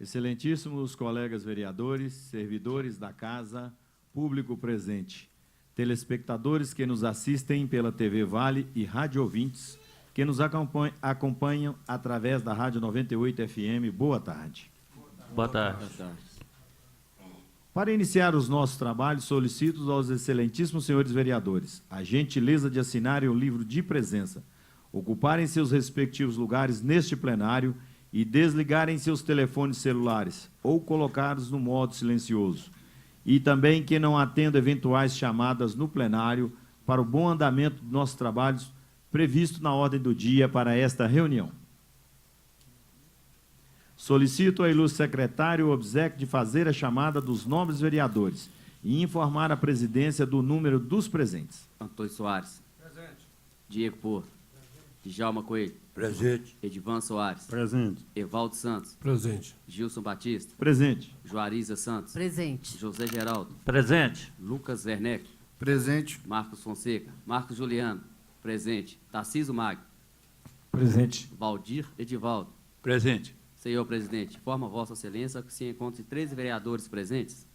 Excelentíssimos colegas vereadores, servidores da Casa, público presente, telespectadores que nos assistem pela TV Vale e rádio ouvintes que nos acompanham através da Rádio 98 FM, boa tarde. Boa tarde. Boa tarde. Para iniciar os nossos trabalhos, solicito aos excelentíssimos senhores vereadores a gentileza de assinarem o livro de presença, ocuparem seus respectivos lugares neste plenário e desligarem seus telefones celulares ou colocá-los no modo silencioso. E também que não atenda eventuais chamadas no plenário para o bom andamento dos nossos trabalhos previsto na ordem do dia para esta reunião. Solicito ao ilustre secretário o obséquio de fazer a chamada dos nobres vereadores e informar a presidência do número dos presentes. Antônio Soares. Presente. Diego Porto. Djalma Coelho. Presente. Edivan Soares. Presente. Evaldo Santos. Presente. Gilson Batista. Presente. Juariza Santos. Presente. José Geraldo. Presente. Lucas Werneck. Presente. Marcos Fonseca. Marcos Juliano. Presente. Tarciso Magno. Presente. Valdir Edivaldo. Presente. Senhor presidente, informa Vossa Excelência que se encontram 13 vereadores presentes.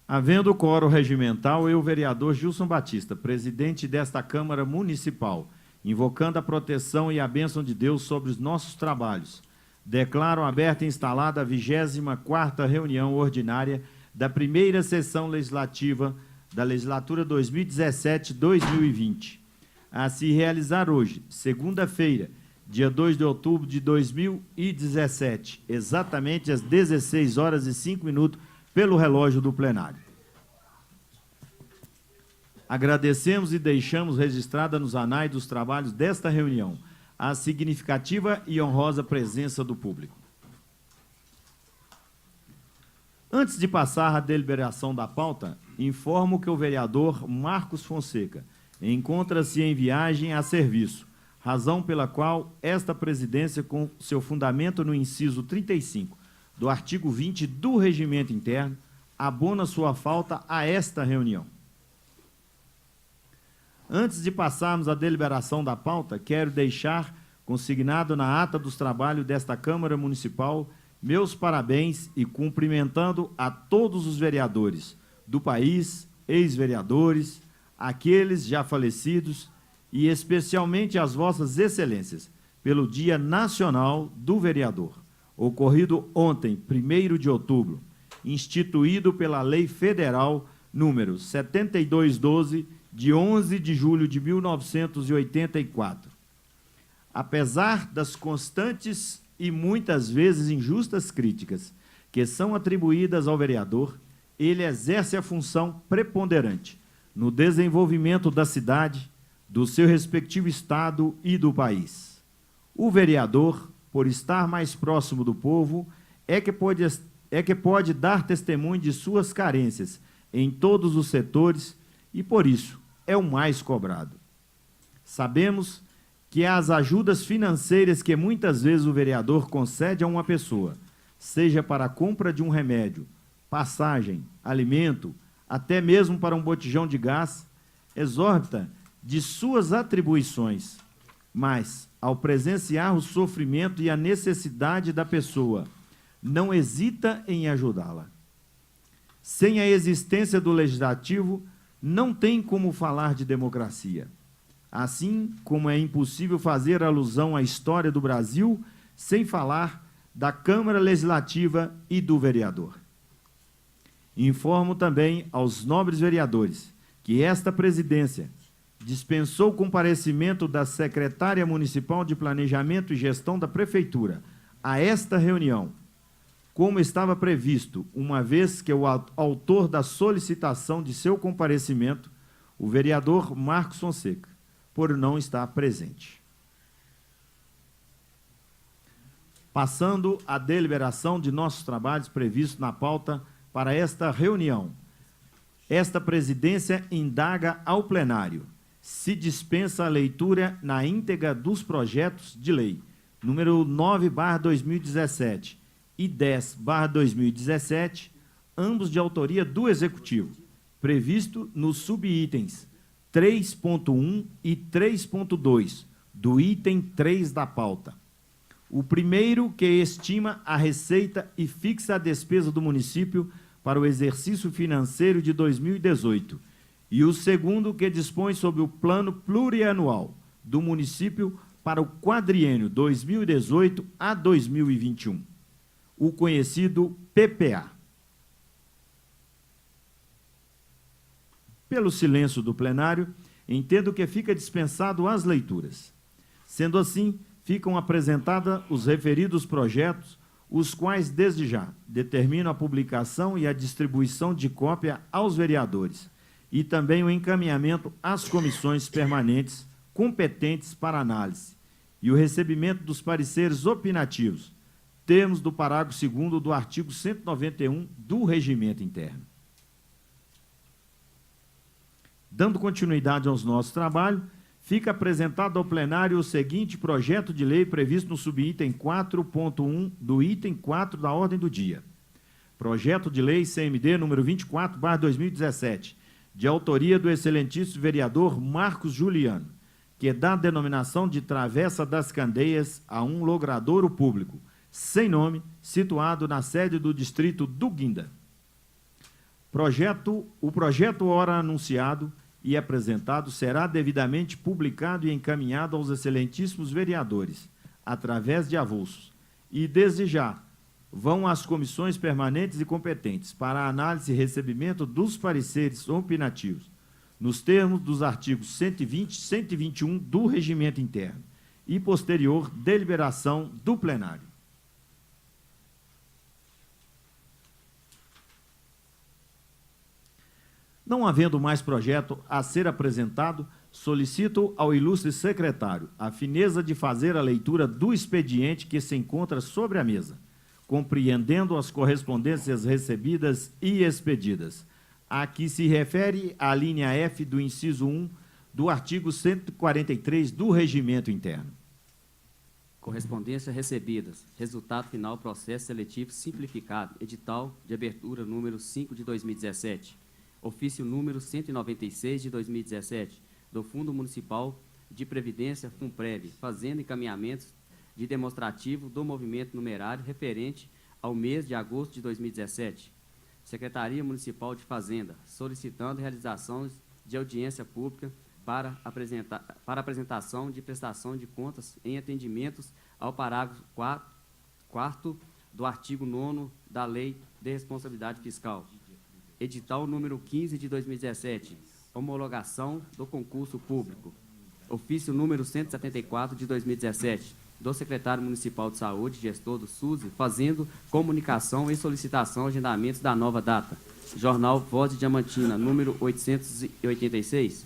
Havendo quórum regimental, eu, vereador Gilson Batista, presidente desta Câmara Municipal, invocando a proteção e a bênção de Deus sobre os nossos trabalhos, declaro aberta e instalada a 24ª reunião ordinária da primeira sessão legislativa da legislatura 2017-2020, a se realizar hoje, segunda-feira, dia 2 de outubro de 2017, exatamente às 16h05, pelo relógio do plenário. Agradecemos e deixamos registrada nos anais dos trabalhos desta reunião a significativa e honrosa presença do público. Antes de passar à deliberação da pauta, informo que o vereador Marcos Fonseca encontra-se em viagem a serviço, razão pela qual esta presidência, com seu fundamento no inciso 35 do artigo 20 do Regimento Interno, abona sua falta a esta reunião. Antes de passarmos à deliberação da pauta, quero deixar consignado na ata dos trabalhos desta Câmara Municipal meus parabéns e cumprimentando a todos os vereadores do país, ex-vereadores, aqueles já falecidos, e especialmente as vossas excelências, pelo Dia Nacional do Vereador, ocorrido ontem, 1º de outubro, instituído pela Lei Federal número 7212, de 11 de julho de 1984. Apesar das constantes e muitas vezes injustas críticas que são atribuídas ao vereador, ele exerce a função preponderante no desenvolvimento da cidade, do seu respectivo estado e do país. O vereador, por estar mais próximo do povo, é que pode dar testemunho de suas carências em todos os setores e, por isso, é o mais cobrado. Sabemos que as ajudas financeiras que muitas vezes o vereador concede a uma pessoa, seja para a compra de um remédio, passagem, alimento, até mesmo para um botijão de gás, exorbita de suas atribuições, mas, ao presenciar o sofrimento e a necessidade da pessoa, não hesita em ajudá-la. Sem a existência do Legislativo, não tem como falar de democracia. Assim como é impossível fazer alusão à história do Brasil sem falar da Câmara Legislativa e do vereador. Informo também aos nobres vereadores que esta presidência dispensou o comparecimento da secretária municipal de Planejamento e Gestão da Prefeitura a esta reunião, como estava previsto, uma vez que o autor da solicitação de seu comparecimento, o vereador Marcos Fonseca, por não estar presente. Passando à deliberação de nossos trabalhos previstos na pauta para esta reunião, esta presidência indaga ao plenário se dispensa a leitura na íntegra dos projetos de lei número 9/2017 e 10/2017, ambos de autoria do Executivo, previsto nos subitens 3.1 e 3.2 do item 3 da pauta. O primeiro, que estima a receita e fixa a despesa do município para o exercício financeiro de 2018. E o segundo, que dispõe sobre o plano plurianual do município para o quadriênio 2018 a 2021, o conhecido PPA. Pelo silêncio do plenário, entendo que fica dispensado as leituras. Sendo assim, ficam apresentados os referidos projetos, os quais, desde já, determinam a publicação e a distribuição de cópia aos vereadores e também o encaminhamento às comissões permanentes competentes para análise e o recebimento dos pareceres opinativos, termos do parágrafo 2º do artigo 191 do Regimento Interno. Dando continuidade aos nossos trabalhos, fica apresentado ao plenário o seguinte projeto de lei previsto no subitem 4.1 do item 4 da ordem do dia. Projeto de lei CMD número 24/2017, de autoria do excelentíssimo vereador Marcos Juliano, que dá a denominação de Travessa das Candeias a um logradouro público, sem nome, situado na sede do distrito do Guinda. O projeto ora anunciado e apresentado será devidamente publicado e encaminhado aos excelentíssimos vereadores, através de avulsos, e desde já vão às comissões permanentes e competentes para a análise e recebimento dos pareceres opinativos, nos termos dos artigos 120 e 121 do Regimento Interno, e posterior deliberação do plenário. Não havendo mais projeto a ser apresentado, solicito ao ilustre secretário a fineza de fazer a leitura do expediente que se encontra sobre a mesa, compreendendo as correspondências recebidas e expedidas, a que se refere a linha F do inciso 1 do artigo 143 do Regimento Interno. Correspondências recebidas. Resultado final, processo seletivo simplificado. Edital de abertura número 5 de 2017. Ofício número 196 de 2017, do Fundo Municipal de Previdência FUNPREV, fazendo encaminhamentos de demonstrativo do movimento numerário referente ao mês de agosto de 2017. Secretaria Municipal de Fazenda, solicitando realização de audiência pública para apresentação de prestação de contas em atendimentos ao parágrafo 4º do artigo 9º da Lei de Responsabilidade Fiscal. Edital número 15 de 2017, homologação do concurso público. Ofício número 174 de 2017, do Secretário Municipal de Saúde, gestor do SUSE, fazendo comunicação e solicitação agendamentos da nova data. Jornal Voz de Diamantina, número 886.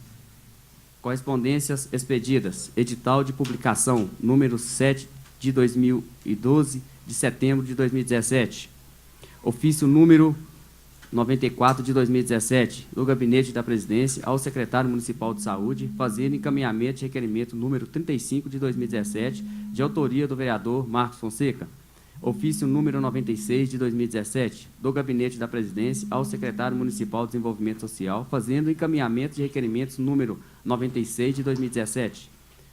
Correspondências expedidas. Edital de publicação, número 7 de 2012, de setembro de 2017. Ofício número 94 de 2017, do Gabinete da Presidência ao Secretário Municipal de Saúde, fazendo encaminhamento de requerimento número 35 de 2017, de autoria do vereador Marcos Fonseca. Ofício número 96 de 2017, do Gabinete da Presidência ao Secretário Municipal de Desenvolvimento Social, fazendo encaminhamento de requerimentos número 96 de 2017.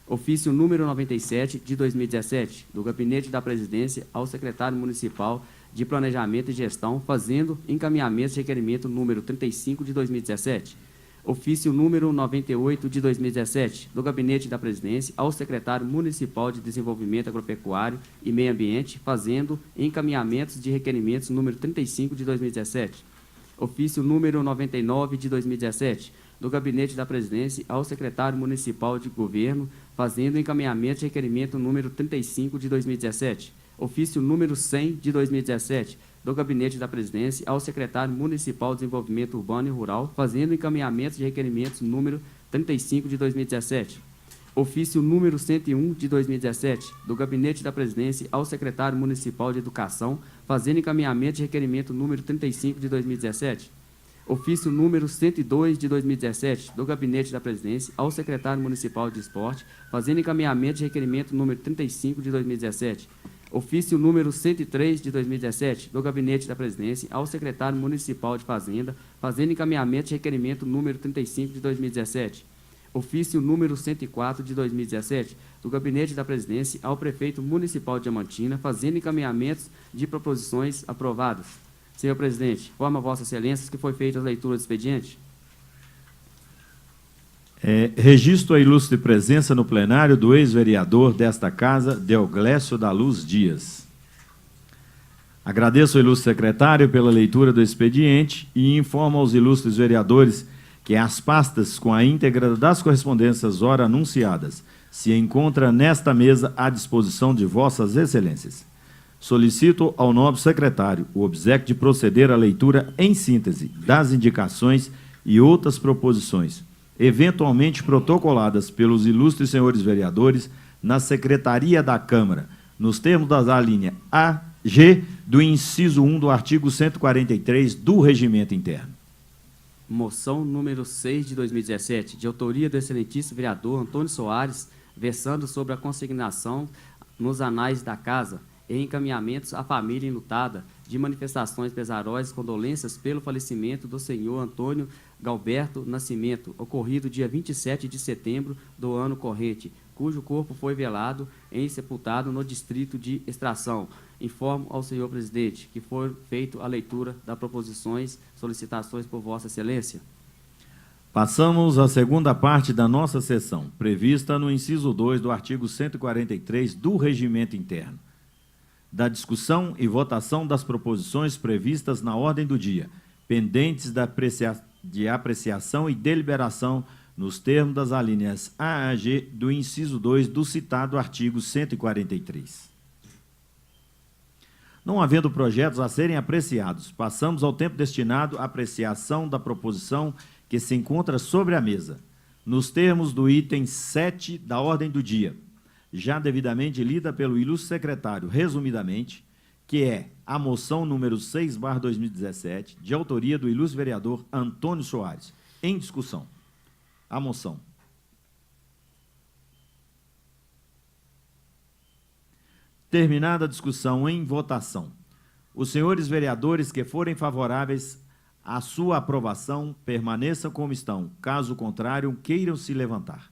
Ofício número 97 de 2017, do Gabinete da Presidência ao Secretário Municipal de Planejamento e Gestão, fazendo encaminhamento de requerimento número 35 de 2017. Ofício número 98 de 2017, do Gabinete da Presidência ao Secretário Municipal de Desenvolvimento Agropecuário e Meio Ambiente, fazendo encaminhamentos de requerimentos número 35 de 2017. Ofício número 99 de 2017, do Gabinete da Presidência ao Secretário Municipal de Governo, fazendo encaminhamento de requerimento número 35 de 2017. Ofício número 100 de 2017, do Gabinete da Presidência ao Secretário Municipal de Desenvolvimento Urbano e Rural, fazendo encaminhamento de requerimentos número 35 de 2017. Ofício número 101 de 2017, do Gabinete da Presidência ao Secretário Municipal de Educação, fazendo encaminhamento de requerimento número 35 de 2017. Ofício número 102 de 2017, do Gabinete da Presidência ao Secretário Municipal de Esporte, fazendo encaminhamento de requerimento número 35 de 2017. Ofício número 103 de 2017, do Gabinete da Presidência ao Secretário Municipal de Fazenda, fazendo encaminhamento de requerimento número 35 de 2017. Ofício número 104 de 2017, do Gabinete da Presidência ao Prefeito Municipal de Diamantina, fazendo encaminhamentos de proposições aprovadas. Senhor presidente, informa Vossa Excelência que foi feita a leitura do expediente. Registro a ilustre presença no plenário do ex-vereador desta Casa, Deoglécio da Luz Dias. Agradeço ao ilustre secretário pela leitura do expediente e informo aos ilustres vereadores que as pastas com a íntegra das correspondências ora anunciadas se encontra nesta mesa à disposição de Vossas Excelências. Solicito ao nobre secretário o obséquio de proceder à leitura em síntese das indicações e outras proposições, eventualmente protocoladas pelos ilustres senhores vereadores na Secretaria da Câmara, nos termos das alíneas A, G, do inciso 1 do artigo 143 do Regimento Interno. Moção número 6 de 2017, de autoria do excelentíssimo vereador Antônio Soares, versando sobre a consignação nos anais da Casa e encaminhamentos à família enlutada de manifestações pesarosas e condolências pelo falecimento do senhor Antônio Galberto Nascimento, ocorrido dia 27 de setembro do ano corrente, cujo corpo foi velado e sepultado no distrito de Extração. Informo ao senhor presidente que foi feita a leitura das proposições, solicitações por Vossa Excelência. Passamos à segunda parte da nossa sessão, prevista no inciso 2 do artigo 143 do Regimento Interno, da discussão e votação das proposições previstas na ordem do dia, pendentes de apreciação e deliberação nos termos das alíneas A a G do inciso 2 do citado artigo 143. Não havendo projetos a serem apreciados, passamos ao tempo destinado à apreciação da proposição que se encontra sobre a mesa, nos termos do item 7 da ordem do dia, já devidamente lida pelo ilustre secretário, resumidamente, que é a moção número 6/2017, de autoria do ilustre vereador Antônio Soares. Em discussão. A moção. Terminada a discussão, em votação. Os senhores vereadores que forem favoráveis à sua aprovação permaneçam como estão. Caso contrário, queiram se levantar.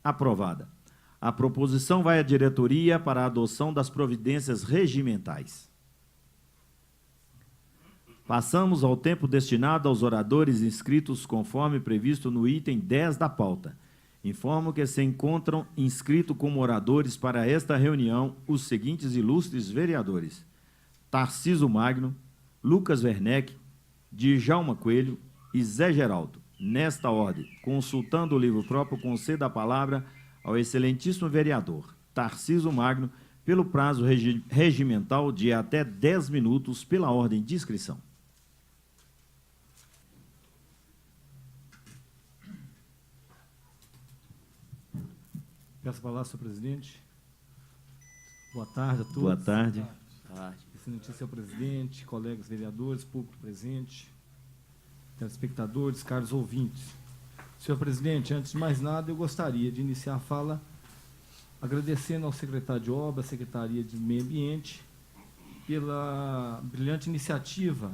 Aprovada. A proposição vai à diretoria para a adoção das providências regimentais. Passamos ao tempo destinado aos oradores inscritos conforme previsto no item 10 da pauta. Informo que se encontram inscritos como oradores para esta reunião os seguintes ilustres vereadores: Tarciso Magno, Lucas Werneck, Djalma Coelho e Zé Geraldo. Nesta ordem, consultando o livro próprio, concedo a palavra ao excelentíssimo vereador Tarciso Magno, pelo prazo regimental de até 10 minutos, pela ordem de inscrição. Peço a palavra, senhor presidente. Boa tarde a todos. Boa tarde. Excelentíssimo senhor presidente, colegas vereadores, público presente, telespectadores, caros ouvintes. Senhor presidente, antes de mais nada, eu gostaria de iniciar a fala agradecendo ao secretário de Obras, Secretaria de Meio Ambiente, pela brilhante iniciativa,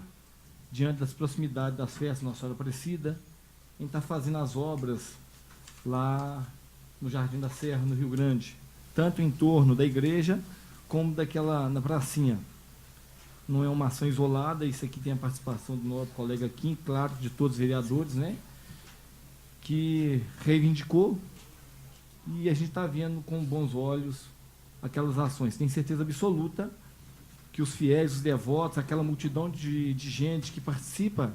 diante das proximidades das festas Nossa Senhora Aparecida, em estar fazendo as obras lá no Jardim da Serra, no Rio Grande, tanto em torno da igreja, como na pracinha. Não é uma ação isolada, isso aqui tem a participação do nosso colega Kim, claro, de todos os vereadores, né, que reivindicou, e a gente está vendo com bons olhos aquelas ações. Tenho certeza absoluta que os fiéis, os devotos, aquela multidão de gente que participa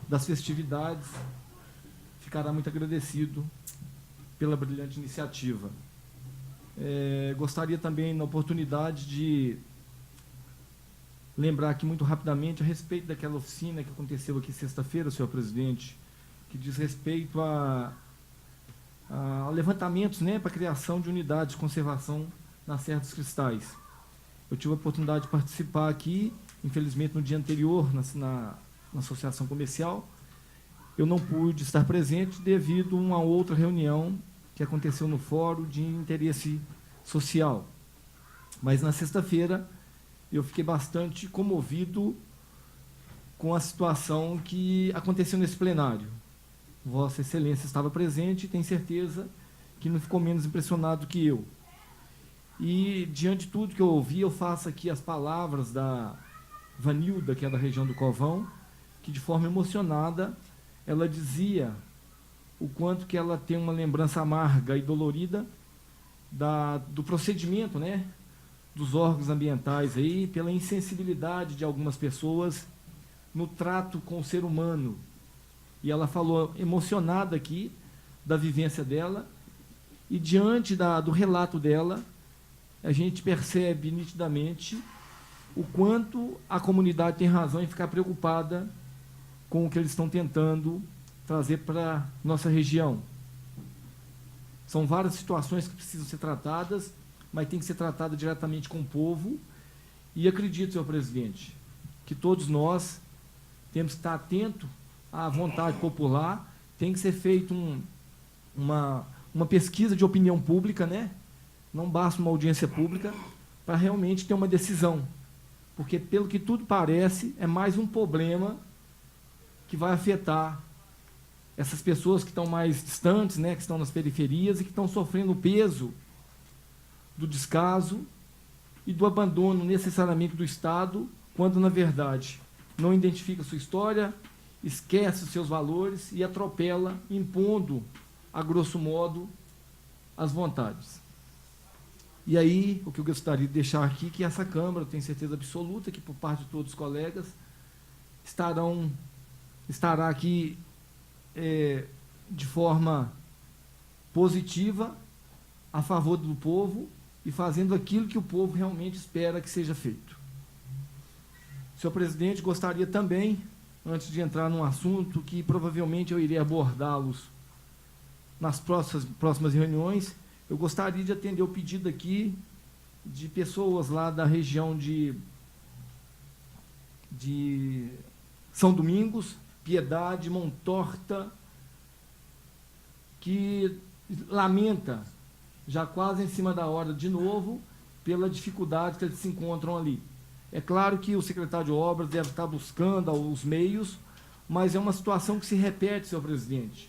das festividades, ficará muito agradecido pela brilhante iniciativa. Gostaria também, na oportunidade, de lembrar aqui muito rapidamente a respeito daquela oficina que aconteceu aqui sexta-feira, senhor presidente, que diz respeito a levantamentos, né, para a criação de unidades de conservação na Serra dos Cristais. Eu tive a oportunidade de participar aqui, infelizmente no dia anterior, na associação comercial. Eu não pude estar presente devido a uma outra reunião que aconteceu no Fórum de Interesse Social. Mas na sexta-feira eu fiquei bastante comovido com a situação que aconteceu nesse plenário. Vossa Excelência estava presente e tem certeza que não ficou menos impressionado que eu. E, diante de tudo que eu ouvi, eu faço aqui as palavras da Vanilda, que é da região do Covão, que, de forma emocionada, ela dizia o quanto que ela tem uma lembrança amarga e dolorida do procedimento, né, dos órgãos ambientais aí, pela insensibilidade de algumas pessoas no trato com o ser humano. E ela falou emocionada aqui da vivência dela, e diante do relato dela, a gente percebe nitidamente o quanto a comunidade tem razão em ficar preocupada com o que eles estão tentando trazer para a nossa região. São várias situações que precisam ser tratadas, mas tem que ser tratada diretamente com o povo. E acredito, senhor presidente, que todos nós temos que estar atentos à vontade popular. Tem que ser feita uma pesquisa de opinião pública, né? Não basta uma audiência pública para realmente ter uma decisão. Porque, pelo que tudo parece, é mais um problema que vai afetar essas pessoas que estão mais distantes, né, que estão nas periferias e que estão sofrendo o peso do descaso e do abandono necessariamente do Estado, quando, na verdade, não identifica sua história, esquece os seus valores e atropela, impondo, a grosso modo, as vontades. E aí, o que eu gostaria de deixar aqui, que essa Câmara, eu tenho certeza absoluta que, por parte de todos os colegas, estará aqui de forma positiva, a favor do povo e fazendo aquilo que o povo realmente espera que seja feito. Senhor presidente, gostaria também, antes de entrar num assunto que provavelmente eu irei abordá-los nas próximas reuniões, eu gostaria de atender o pedido aqui de pessoas lá da região de São Domingos, Piedade, Montorta, que lamenta, já quase em cima da hora de novo, pela dificuldade que eles se encontram ali. É claro que o secretário de Obras deve estar buscando os meios, mas é uma situação que se repete, senhor presidente.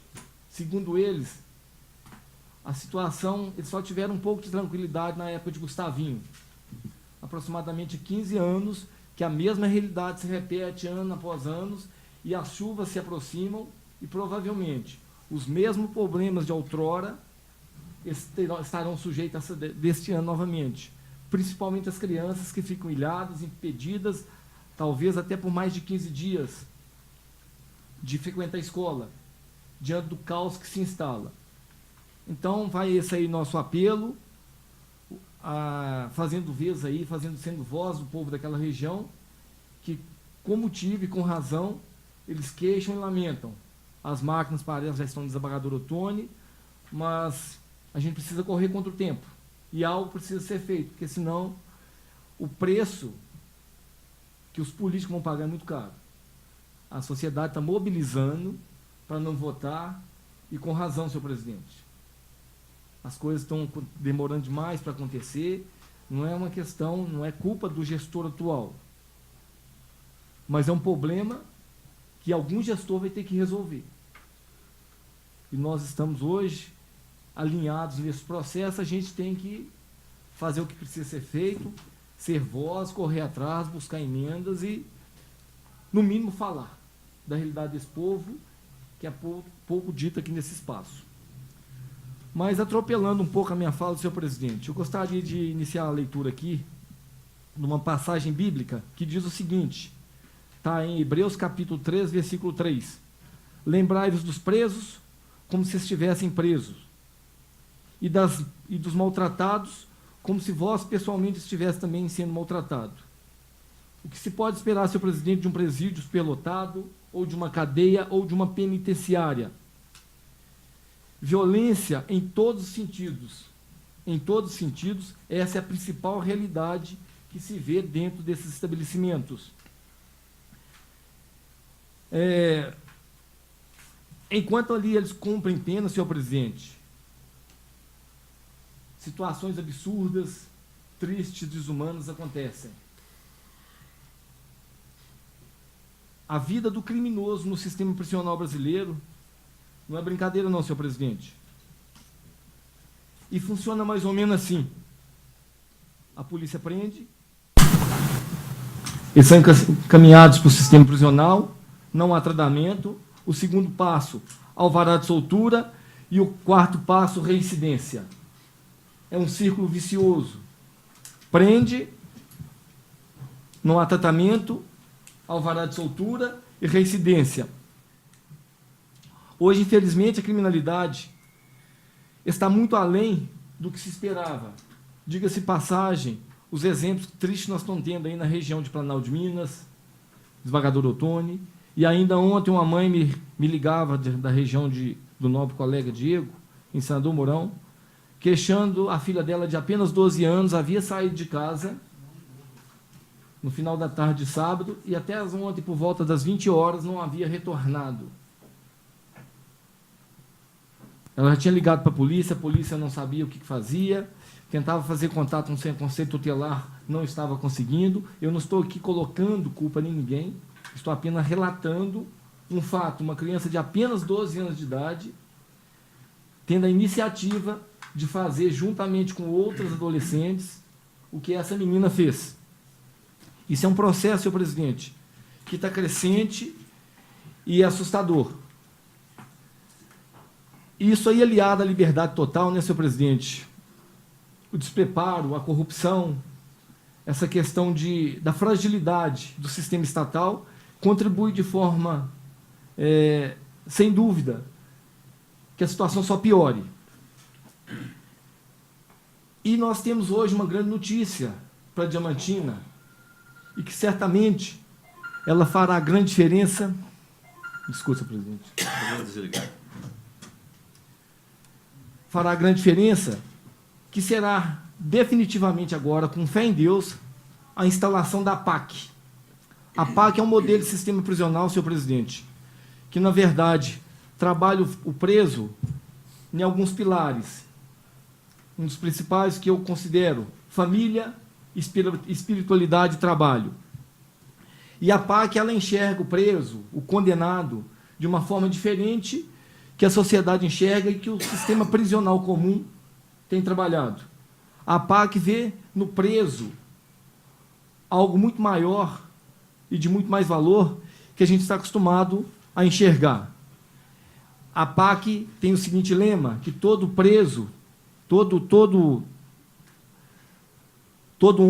Segundo eles, a situação, eles só tiveram um pouco de tranquilidade na época de Gustavinho. Aproximadamente 15 anos, que a mesma realidade se repete ano após ano, e as chuvas se aproximam, e provavelmente os mesmos problemas de outrora estarão sujeitos deste ano novamente. Principalmente as crianças que ficam ilhadas, impedidas, talvez até por mais de 15 dias, de frequentar a escola, diante do caos que se instala. Então, vai esse aí nosso apelo, sendo voz do povo daquela região, que, com motivo e com razão, eles queixam e lamentam. As máquinas parece já estão no desembargador Ottoni, mas a gente precisa correr contra o tempo. E algo precisa ser feito, porque senão o preço que os políticos vão pagar é muito caro. A sociedade está mobilizando para não votar, e com razão, senhor presidente. As coisas estão demorando demais para acontecer, não é uma questão, não é culpa do gestor atual, mas é um problema que algum gestor vai ter que resolver. E nós estamos hoje alinhados nesse processo. A gente tem que fazer o que precisa ser feito, ser voz, correr atrás, buscar emendas e, no mínimo, falar da realidade desse povo, que é pouco dito aqui nesse espaço. Mas, atropelando um pouco a minha fala, senhor presidente, eu gostaria de iniciar a leitura aqui numa passagem bíblica que diz o seguinte, está em Hebreus capítulo 3, versículo 3. Lembrai-vos dos presos como se estivessem presos, e dos maltratados como se vós pessoalmente estivesse também sendo maltratado. O que se pode esperar, senhor presidente, de um presídio superlotado, ou de uma cadeia, ou de uma penitenciária? Violência em todos os sentidos. Em todos os sentidos, essa é a principal realidade que se vê dentro desses estabelecimentos. Enquanto ali eles cumprem pena, senhor presidente, situações absurdas, tristes, desumanas acontecem. a vida do criminoso no sistema prisional brasileiro. Não é brincadeira não, senhor presidente. E funciona mais ou menos assim. A polícia prende, eles são encaminhados para o sistema prisional, não há tratamento. O segundo passo, alvará de soltura, e o quarto passo, reincidência. É um círculo vicioso. Prende, não há tratamento, alvará de soltura e reincidência. Hoje, infelizmente, a criminalidade está muito além do que se esperava. Diga-se passagem, os exemplos tristes que nós estamos tendo aí na região de Planalto de Minas, Desembargador Ottoni, e ainda ontem uma mãe me ligava da região do nobre colega Diego, em Senador Mourão, queixando a filha dela de apenas 12 anos, havia saído de casa no final da tarde de sábado, e até ontem, por volta das 20 horas, não havia retornado. Ela já tinha ligado para a polícia não sabia o que fazia, tentava fazer contato com o conselho tutelar, não estava conseguindo. Eu não estou aqui colocando culpa em ninguém, estou apenas relatando um fato, uma criança de apenas 12 anos de idade, tendo a iniciativa de fazer, juntamente com outras adolescentes, o que essa menina fez. Isso é um processo, senhor presidente, que está crescente e assustador. Isso aí aliado à liberdade total, né, senhor presidente? O despreparo, a corrupção, essa questão da fragilidade do sistema estatal contribui de forma, sem dúvida, que a situação só piore. E nós temos hoje uma grande notícia para Diamantina, e que certamente ela fará grande diferença. Desculpa, senhor presidente. Fará grande diferença, que será definitivamente agora, com fé em Deus, a instalação da PAC. A PAC é um modelo de sistema prisional, senhor presidente, que, na verdade, trabalha o preso em alguns pilares. Um dos principais que eu considero família, espiritualidade e trabalho. E a PAC, ela enxerga o preso, o condenado, de uma forma diferente que a sociedade enxerga e que o sistema prisional comum tem trabalhado. A PAC vê no preso algo muito maior e de muito mais valor que a gente está acostumado a enxergar. A PAC tem o seguinte lema, que todo preso, todo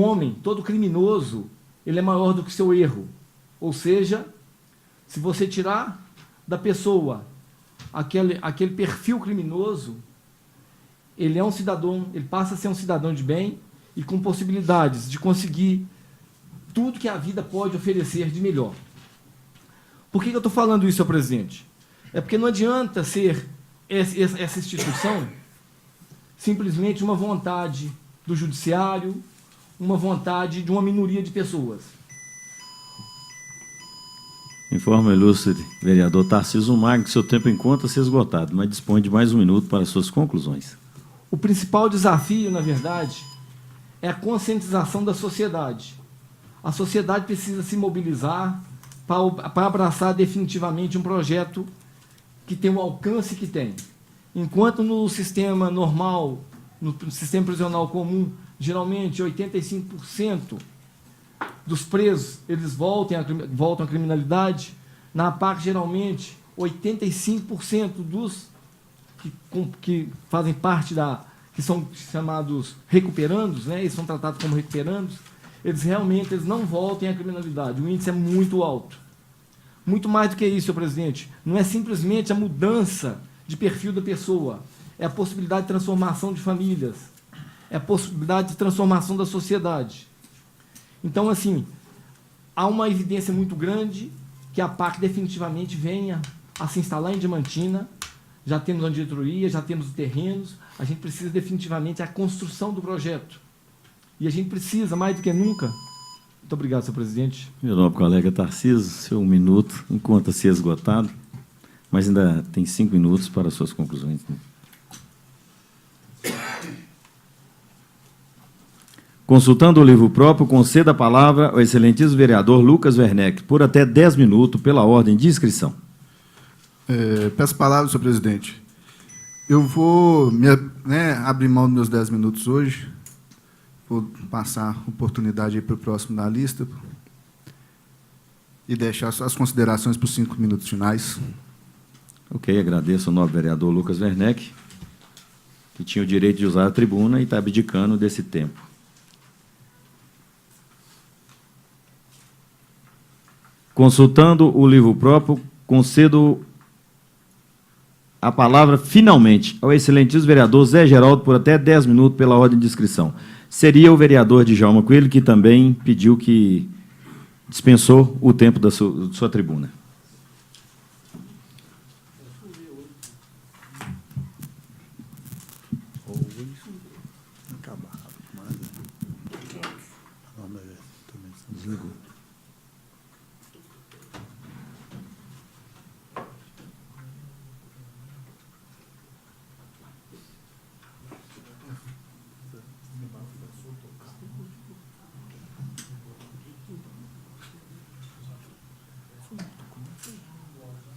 homem, todo criminoso, ele é maior do que seu erro. Ou seja, se você tirar da pessoa aquele perfil criminoso, ele é um cidadão, ele passa a ser um cidadão de bem e com possibilidades de conseguir tudo que a vida pode oferecer de melhor. Por que eu estou falando isso, senhor presidente? É porque não adianta ser essa instituição simplesmente uma vontade do judiciário, uma vontade de uma minoria de pessoas. Informa o ilustre vereador Tarcísio Magno que seu tempo encontra-se esgotado, mas dispõe de mais um minuto para suas conclusões. O principal desafio, na verdade, é a conscientização da sociedade. A sociedade precisa se mobilizar para abraçar definitivamente um projeto que tem o alcance que tem. Enquanto no sistema normal, no sistema prisional comum, geralmente 85% dos presos eles voltam à criminalidade, na PAC, geralmente, 85% dos que fazem parte que são chamados recuperandos, né, eles são tratados como recuperandos, eles não voltam à criminalidade. O índice é muito alto. Muito mais do que isso, senhor presidente. Não é simplesmente a mudança de perfil da pessoa, é a possibilidade de transformação de famílias, é a possibilidade de transformação da sociedade. Então, assim, há uma evidência muito grande que a PAC definitivamente venha a se instalar em Diamantina. Já temos a diretoria, já temos os terrenos, a gente precisa definitivamente a construção do projeto. E a gente precisa, mais do que nunca... Muito obrigado, senhor presidente. Meu nobre colega Tarcísio, seu minuto encontra-se esgotado, mas ainda tem 5 minutos para suas conclusões. Consultando o livro próprio, conceda a palavra ao excelentíssimo vereador Lucas Werneck, por até 10 minutos, pela ordem de inscrição. Peço palavras, senhor presidente. Eu vou abrir mão dos meus 10 minutos hoje. Vou passar a oportunidade para o próximo da lista e deixar só as considerações para os 5 minutos finais. Ok, agradeço ao nobre vereador Lucas Werneck, que tinha o direito de usar a tribuna e está abdicando desse tempo. Consultando o livro próprio, concedo a palavra, finalmente, ao excelentíssimo vereador Zé Geraldo, por até 10 minutos, pela ordem de inscrição. Seria o vereador Djalma Coelho, que também pediu que dispensou o tempo da sua tribuna.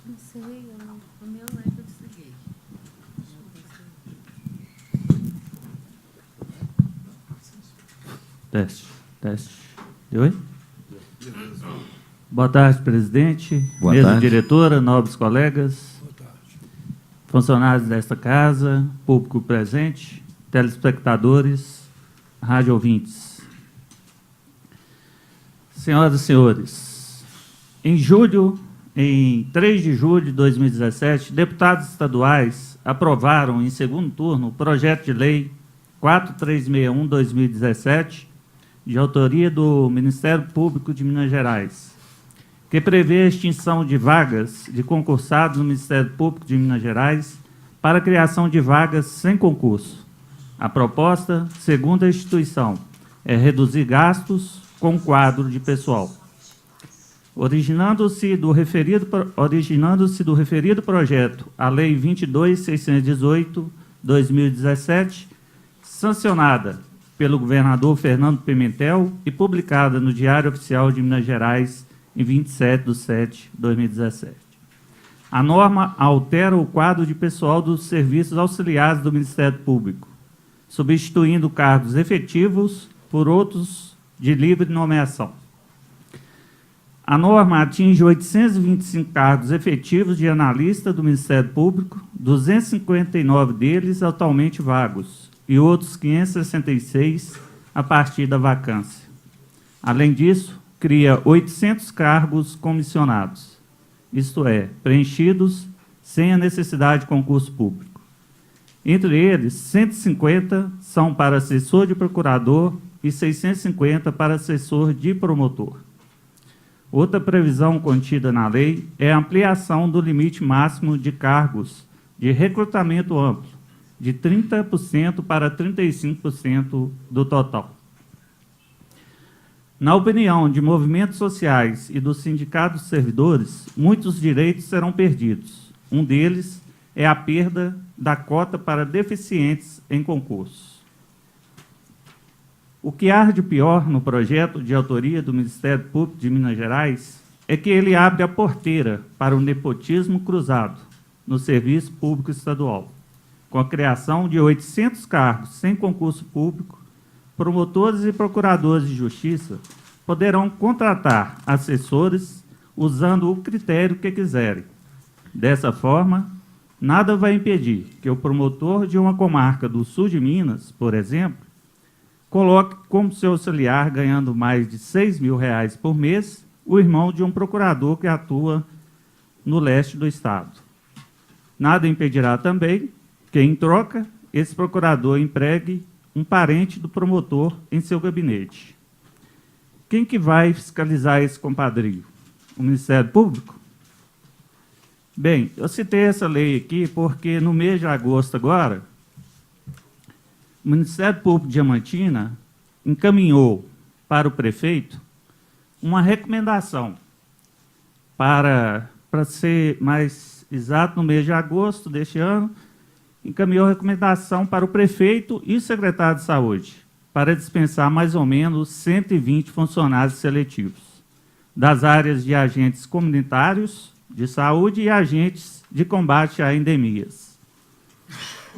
Não sei, o meu não é que eu desliguei. Teste. Oi? Boa tarde, presidente. Boa mesa tarde. diretora, nobres colegas, funcionários desta casa, público presente, telespectadores, rádio ouvintes. Senhoras e senhores, em 3 de julho de 2017, deputados estaduais aprovaram em segundo turno o projeto de lei 4361/2017, de autoria do Ministério Público de Minas Gerais, que prevê a extinção de vagas de concursados no Ministério Público de Minas Gerais para a criação de vagas sem concurso. A proposta, segundo a instituição, é reduzir gastos com o quadro de pessoal. Originando-se do referido projeto a Lei 22.618/2017, sancionada pelo governador Fernando Pimentel e publicada no Diário Oficial de Minas Gerais em 27/7/2017. A norma altera o quadro de pessoal dos serviços auxiliares do Ministério Público, substituindo cargos efetivos por outros de livre nomeação. A norma atinge 825 cargos efetivos de analista do Ministério Público, 259 deles atualmente vagos, e outros 566 a partir da vacância. Além disso, cria 800 cargos comissionados, isto é, preenchidos sem a necessidade de concurso público. Entre eles, 150 são para assessor de procurador e 650 para assessor de promotor. Outra previsão contida na lei é a ampliação do limite máximo de cargos de recrutamento amplo, de 30% para 35% do total. Na opinião de movimentos sociais e dos sindicatos de servidores, muitos direitos serão perdidos. Um deles é a perda da cota para deficientes em concursos. O que há de pior no projeto de autoria do Ministério Público de Minas Gerais é que ele abre a porteira para o nepotismo cruzado no serviço público estadual, com a criação de 800 cargos sem concurso público. Promotores e procuradores de justiça poderão contratar assessores usando o critério que quiserem. Dessa forma, nada vai impedir que o promotor de uma comarca do sul de Minas, por exemplo, coloque como seu auxiliar, ganhando mais de R$6.000 por mês, o irmão de um procurador que atua no leste do estado. Nada impedirá também que, em troca, esse procurador empregue um parente do promotor em seu gabinete. Quem que vai fiscalizar esse compadrio? O Ministério Público? Bem, eu citei essa lei aqui porque, no mês de agosto agora, o Ministério Público de Diamantina encaminhou para o prefeito uma recomendação para ser mais exato, no mês de agosto deste ano, encaminhou a recomendação para o prefeito e o secretário de Saúde, para dispensar mais ou menos 120 funcionários seletivos, das áreas de agentes comunitários, de saúde e agentes de combate a endemias.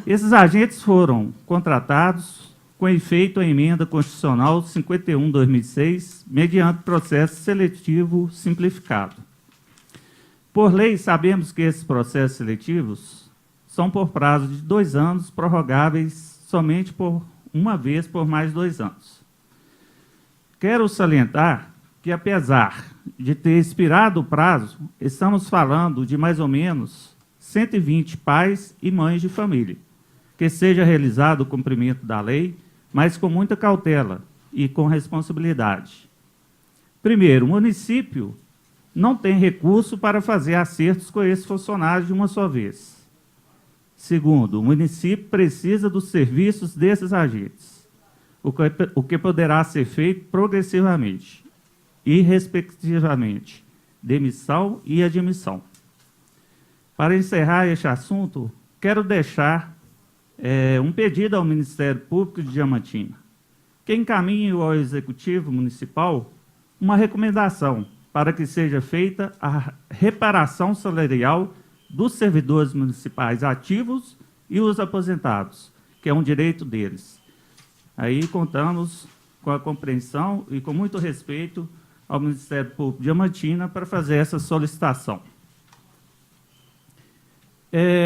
Esses agentes foram contratados com efeito à emenda constitucional 51/2006, mediante processo seletivo simplificado. Por lei, sabemos que esses processos seletivos são por prazo de 2 anos, prorrogáveis somente por uma vez por mais 2 anos. Quero salientar que, apesar de ter expirado o prazo, estamos falando de mais ou menos 120 pais e mães de família, que seja realizado o cumprimento da lei, mas com muita cautela e com responsabilidade. Primeiro, o município não tem recurso para fazer acertos com esses funcionários de uma só vez. Segundo, o município precisa dos serviços desses agentes, o que poderá ser feito progressivamente e, respectivamente, demissão e admissão. Para encerrar este assunto, quero deixar um pedido ao Ministério Público de Diamantina, que encaminhe ao Executivo Municipal uma recomendação para que seja feita a reparação salarial dos servidores municipais ativos e os aposentados, que é um direito deles. Aí contamos com a compreensão e com muito respeito ao Ministério Público de Diamantina para fazer essa solicitação.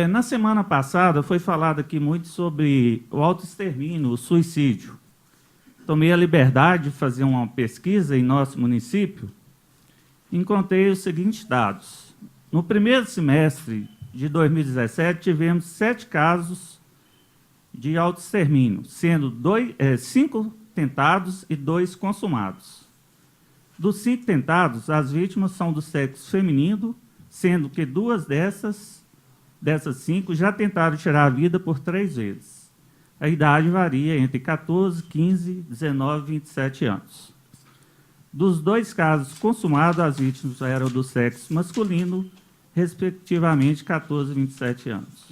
Na semana passada foi falado aqui muito sobre o autoextermínio, o suicídio. Tomei a liberdade de fazer uma pesquisa em nosso município e encontrei os seguintes dados. No primeiro semestre de 2017, tivemos 7 casos de autoextermínio, sendo 5 tentados e 2 consumados. Dos 5 tentados, as vítimas são do sexo feminino, sendo que 2 dessas 5 já tentaram tirar a vida por 3 vezes. A idade varia entre 14, 15, 19 e 27 anos. Dos 2 casos consumados, as vítimas eram do sexo masculino, respectivamente 14 e 27 anos.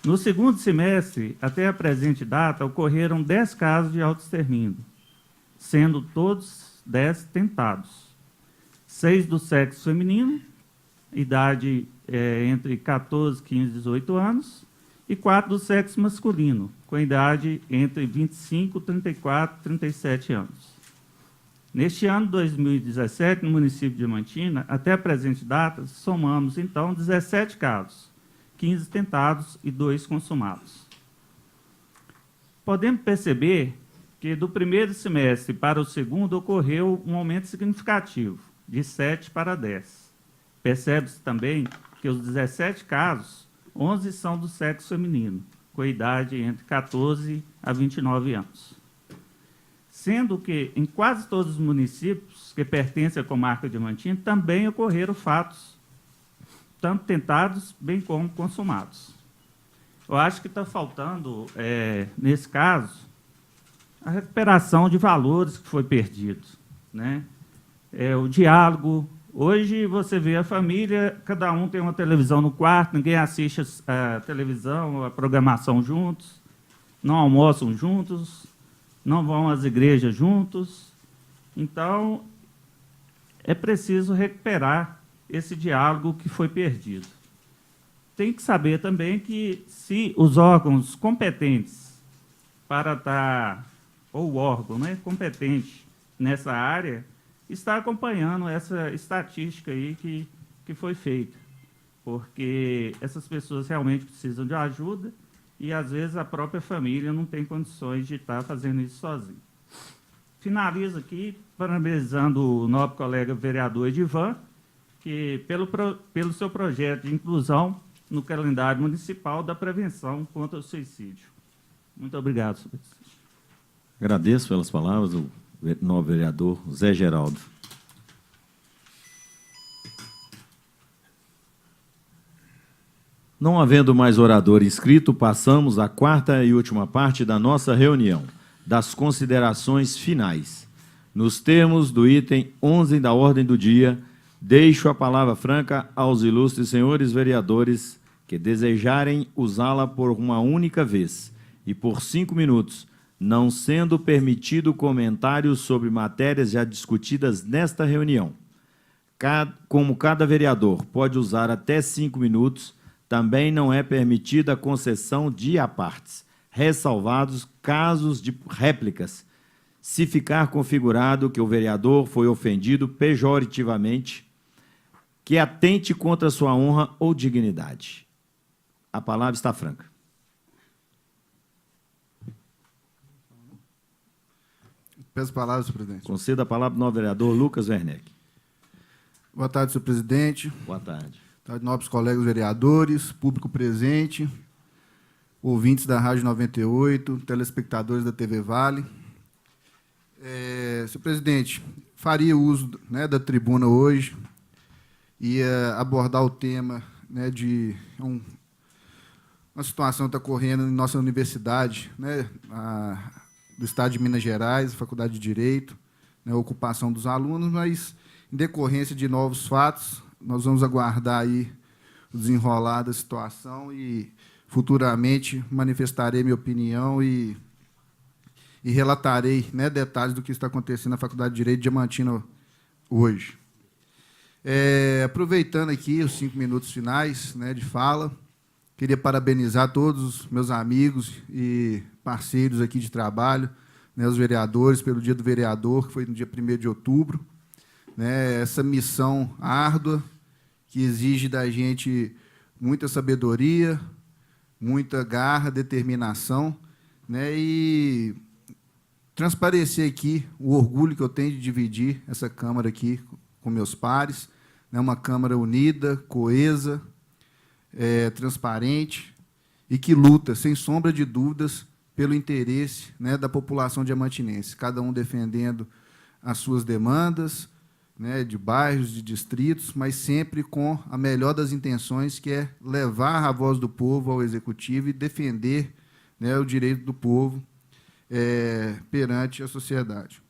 No segundo semestre, até a presente data, ocorreram 10 casos de autoextermínio, sendo todos 10 tentados. 6 do sexo feminino, idade entre 14, 15 e 18 anos, e 4 do sexo masculino, com idade entre 25, 34 e 37 anos. Neste ano, 2017, no município de Diamantina, até a presente data, somamos, então, 17 casos, 15 tentados e 2 consumados. Podemos perceber que, do primeiro semestre para o segundo, ocorreu um aumento significativo, de 7 para 10. Percebe-se também que os 17 casos, 11 são do sexo feminino, com idade entre 14 a 29 anos. Sendo que, em quase todos os municípios que pertencem à comarca de Diamantina, também ocorreram fatos, tanto tentados, bem como consumados. Eu acho que está faltando, nesse caso, a recuperação de valores que foi perdido, né? O diálogo. Hoje você vê a família, cada um tem uma televisão no quarto, ninguém assiste a televisão, a programação juntos, não almoçam juntos, não vão às igrejas juntos. Então, é preciso recuperar esse diálogo que foi perdido. Tem que saber também que, se os órgãos competentes para estar, ou o órgão, né, competente nessa área, está acompanhando essa estatística aí que foi feita, porque essas pessoas realmente precisam de ajuda e, às vezes, a própria família não tem condições de estar fazendo isso sozinho. Finalizo aqui parabenizando o nobre colega vereador Edivan, que, pelo seu projeto de inclusão no calendário municipal da prevenção contra o suicídio. Muito obrigado, senhor presidente. Agradeço pelas palavras do nobre vereador Zé Geraldo. Não havendo mais orador inscrito, passamos à 4ª e última parte da nossa reunião, das considerações finais. Nos termos do item 11 da ordem do dia, deixo a palavra franca aos ilustres senhores vereadores que desejarem usá-la por uma única vez e por 5 minutos, não sendo permitido comentários sobre matérias já discutidas nesta reunião. Como cada vereador pode usar até 5 minutos, também não é permitida a concessão de apartes, ressalvados casos de réplicas, se ficar configurado que o vereador foi ofendido pejorativamente, que atente contra sua honra ou dignidade. A palavra está franca. Peço palavras, senhor presidente. Conceda a palavra ao novo vereador Lucas Werneck. Boa tarde, senhor presidente. Boa tarde. Boa tarde, nobres colegas vereadores, público presente, ouvintes da Rádio 98, telespectadores da TV Vale. Senhor presidente, faria uso, né, da tribuna hoje e abordar o tema, né, de uma situação que está ocorrendo em nossa universidade, né, do Estado de Minas Gerais, Faculdade de Direito, né, a ocupação dos alunos, mas, em decorrência de novos fatos, nós vamos aguardar aí o desenrolar da situação e, futuramente, manifestarei minha opinião e relatarei, né, detalhes do que está acontecendo na Faculdade de Direito de Diamantina hoje. Aproveitando aqui os 5 minutos finais, né, de fala, queria parabenizar todos os meus amigos e parceiros aqui de trabalho, né, os vereadores, pelo Dia do Vereador, que foi no dia 1º de outubro. Né, essa missão árdua, que exige da gente muita sabedoria, muita garra, determinação, né, e transparecer aqui o orgulho que eu tenho de dividir essa Câmara aqui com meus pares, né, uma Câmara unida, coesa, transparente e que luta, sem sombra de dúvidas, pelo interesse, né, da população diamantinense, cada um defendendo as suas demandas, né, de bairros, de distritos, mas sempre com a melhor das intenções, que é levar a voz do povo ao Executivo e defender, né, o direito do povo perante a sociedade.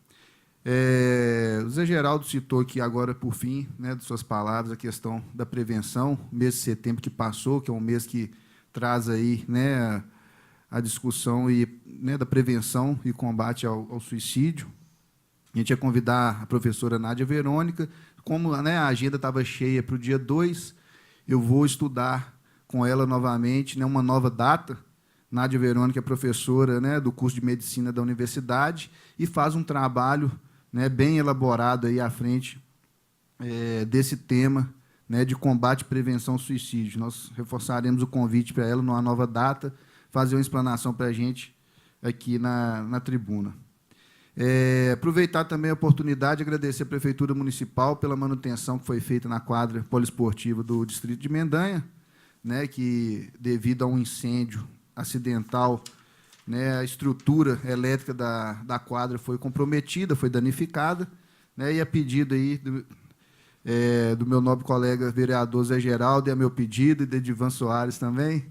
O Zé Geraldo citou aqui agora, por fim, né, de suas palavras, a questão da prevenção, o mês de setembro que passou, que é um mês que traz aí, né, a discussão né, da prevenção e combate ao suicídio. A gente ia convidar a professora Nádia Verônica, como, né, a agenda estava cheia para o dia 2, eu vou estudar com ela novamente, né, uma nova data. Nádia Verônica é professora, né, do curso de Medicina da Universidade e faz um trabalho, né, bem elaborado aí à frente desse tema, né, de combate e prevenção ao suicídio. Nós reforçaremos o convite para ela numa nova data, fazer uma explanação para a gente aqui na tribuna. Aproveitar também a oportunidade de agradecer à Prefeitura Municipal pela manutenção que foi feita na quadra poliesportiva do Distrito de Mendanha, né, que, devido a um incêndio acidental, né, a estrutura elétrica da quadra foi comprometida, foi danificada, né, e a pedido aí do meu nobre colega vereador Zé Geraldo, e a meu pedido, e de Edivan Soares também,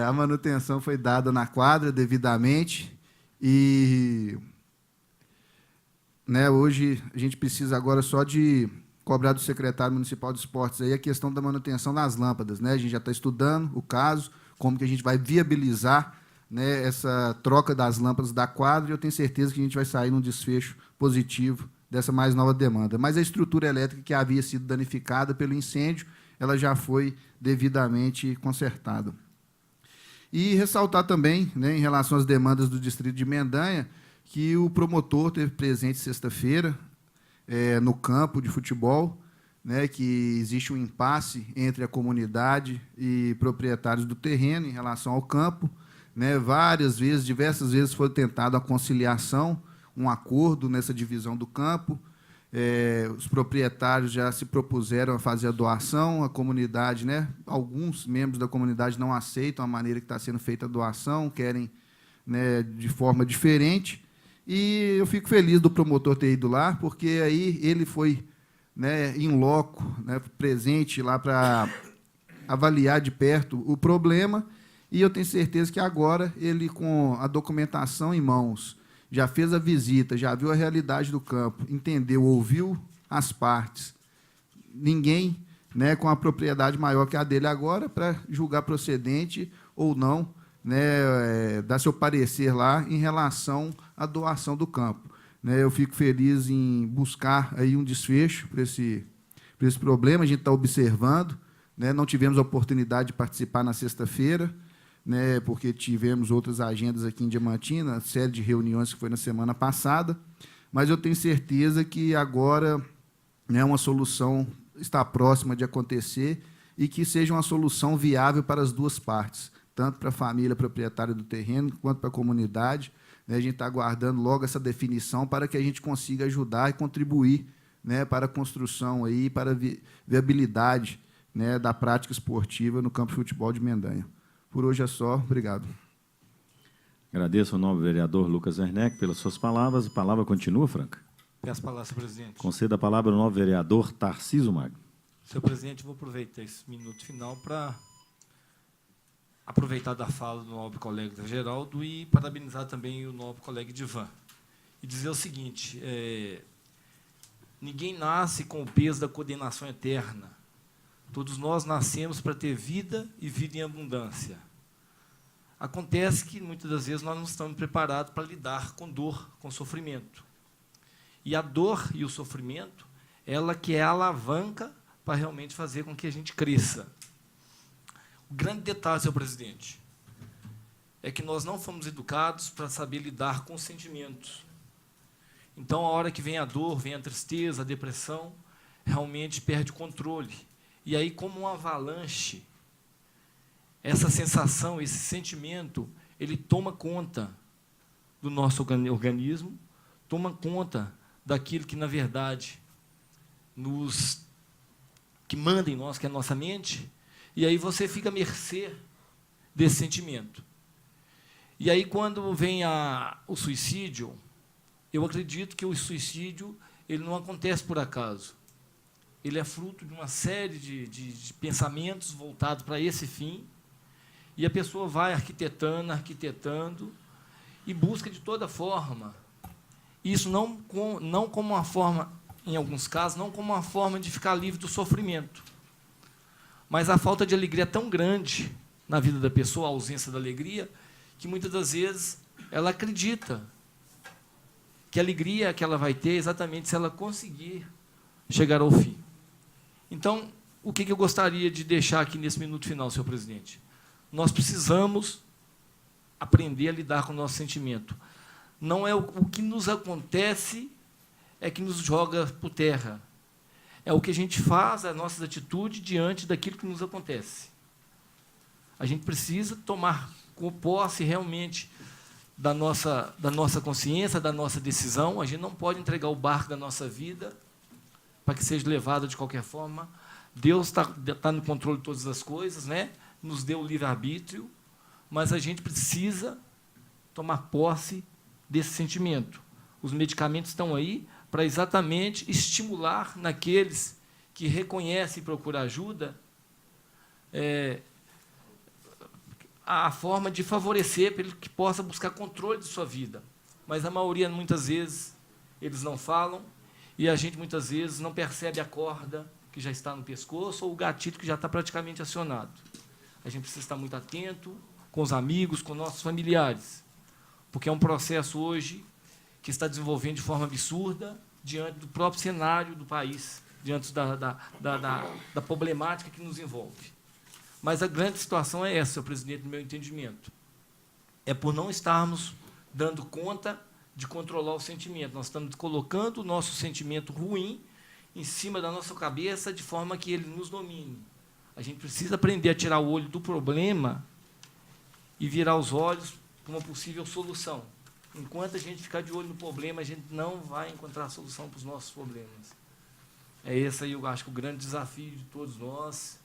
a manutenção foi dada na quadra devidamente e, né, hoje a gente precisa agora só de cobrar do secretário municipal de esportes aí a questão da manutenção das lâmpadas, né? A gente já está estudando o caso, como que a gente vai viabilizar, né, essa troca das lâmpadas da quadra, e eu tenho certeza que a gente vai sair num desfecho positivo dessa mais nova demanda. Mas a estrutura elétrica que havia sido danificada pelo incêndio, ela já foi devidamente consertada. E ressaltar também, né, em relação às demandas do Distrito de Mendanha, que o promotor teve presente sexta-feira no campo de futebol, né, que existe um impasse entre a comunidade e proprietários do terreno em relação ao campo, né, diversas vezes foi tentado a conciliação, um acordo nessa divisão do campo, os proprietários já se propuseram a fazer a doação, a comunidade, né, alguns membros da comunidade não aceitam a maneira que está sendo feita a doação, querem, né, de forma diferente, e eu fico feliz do promotor ter ido lá, porque aí ele foi, né, in loco, né, presente lá para avaliar de perto o problema, e eu tenho certeza que agora ele, com a documentação em mãos, já fez a visita, já viu a realidade do campo, entendeu, ouviu as partes. Ninguém, né, com a propriedade maior que a dele agora para julgar procedente ou não, né, dar seu parecer lá em relação à doação do campo. Né, eu fico feliz em buscar aí um desfecho para esse problema. A gente está observando, né, não tivemos a oportunidade de participar na sexta-feira, né, porque tivemos outras agendas aqui em Diamantina, série de reuniões que foi na semana passada, mas eu tenho certeza que agora, né, uma solução está próxima de acontecer e que seja uma solução viável para as duas partes, tanto para a família proprietária do terreno quanto para a comunidade. Né, a gente está aguardando logo essa definição para que a gente consiga ajudar e contribuir, né, para a construção aí, para a viabilidade, né, da prática esportiva no campo de futebol de Mendanha. Por hoje é só. Obrigado. Agradeço ao novo vereador Lucas Werneck pelas suas palavras. A palavra continua, Franca. Peço a palavra, senhor presidente. Conceda a palavra ao novo vereador Tarcísio Magno. Senhor presidente, vou aproveitar esse minuto final para aproveitar da fala do nobre colega Geraldo e parabenizar também o nobre colega Edivan. E dizer o seguinte, ninguém nasce com o peso da condenação eterna. Todos nós nascemos para ter vida e vida em abundância. Acontece que, muitas das vezes, nós não estamos preparados para lidar com dor, com sofrimento. E a dor e o sofrimento, ela que é a alavanca para realmente fazer com que a gente cresça. O grande detalhe, senhor presidente, é que nós não fomos educados para saber lidar com os sentimentos. Então, a hora que vem a dor, vem a tristeza, a depressão, realmente perde o controle. E aí, como uma avalanche, essa sensação, esse sentimento, ele toma conta do nosso organismo, toma conta daquilo que, na verdade, que manda em nós, que é a nossa mente, e aí você fica à mercê desse sentimento. E aí, quando vem o suicídio, eu acredito que o suicídio ele não acontece por acaso. Ele é fruto de uma série de pensamentos voltados para esse fim, e a pessoa vai arquitetando, e busca de toda forma. Isso não como uma forma, em alguns casos, não como uma forma de ficar livre do sofrimento. Mas a falta de alegria é tão grande na vida da pessoa, a ausência da alegria, que muitas das vezes ela acredita que a alegria que ela vai ter é exatamente se ela conseguir chegar ao fim. Então, o que eu gostaria de deixar aqui nesse minuto final, senhor presidente? Nós precisamos aprender a lidar com o nosso sentimento. Não é o que nos acontece é que nos joga por terra. É o que a gente faz, as nossas atitudes diante daquilo que nos acontece. A gente precisa tomar posse realmente da nossa consciência, da nossa decisão. A gente não pode entregar o barco da nossa vida para que seja levada de qualquer forma. Deus está no controle de todas as coisas, né? Nos deu o livre-arbítrio, mas a gente precisa tomar posse desse sentimento. Os medicamentos estão aí para exatamente estimular naqueles que reconhecem e procuram ajuda a forma de favorecer para ele que possa buscar controle de sua vida. Mas a maioria, muitas vezes, eles não falam, e a gente, muitas vezes, não percebe a corda que já está no pescoço ou o gatilho que já está praticamente acionado. A gente precisa estar muito atento com os amigos, com nossos familiares, porque é um processo hoje que está desenvolvendo de forma absurda diante do próprio cenário do país, diante da problemática que nos envolve. Mas a grande situação é essa, senhor presidente, no meu entendimento. É por não estarmos dando conta de controlar o sentimento. Nós estamos colocando o nosso sentimento ruim em cima da nossa cabeça de forma que ele nos domine. A gente precisa aprender a tirar o olho do problema e virar os olhos para uma possível solução. Enquanto a gente ficar de olho no problema, a gente não vai encontrar solução para os nossos problemas. É esse aí, eu acho, que o grande desafio de todos nós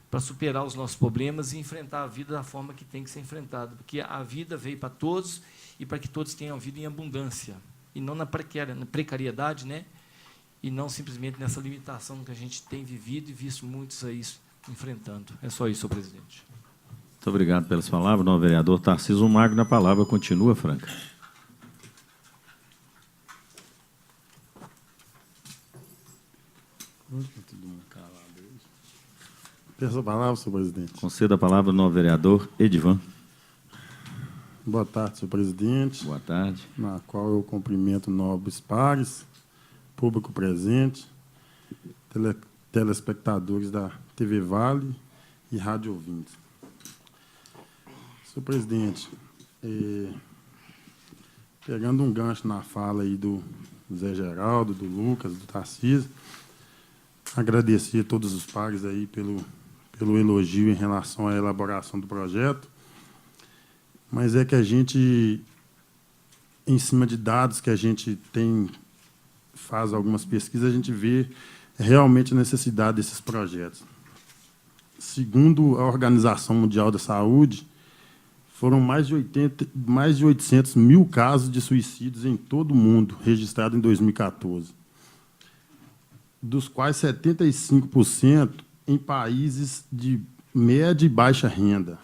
para superar os nossos problemas e enfrentar a vida da forma que tem que ser enfrentada. Porque a vida veio para todos e para que todos tenham a vida em abundância. E não na precariedade, né? E não simplesmente nessa limitação que a gente tem vivido e visto muitos aí enfrentando. É só isso, senhor presidente. Muito obrigado pelas palavras. O novo vereador Tarcísio Magno, a palavra continua, Franca. Peço a palavra, senhor presidente. Conceda a palavra ao novo vereador Edivan. Boa tarde, senhor presidente. Boa tarde. Na qual eu cumprimento nobres pares, público presente, telespectadores da TV Vale e rádio ouvintes. Senhor presidente, pegando um gancho na fala aí do Zé Geraldo, do Lucas, do Tarcísio, agradecer a todos os pares aí pelo elogio em relação à elaboração do projeto, mas é que a gente, em cima de dados que a gente faz algumas pesquisas, a gente vê realmente a necessidade desses projetos. Segundo a Organização Mundial da Saúde, foram mais de 800 mil casos de suicídios em todo o mundo, registrados em 2014, dos quais 75% em países de média e baixa renda.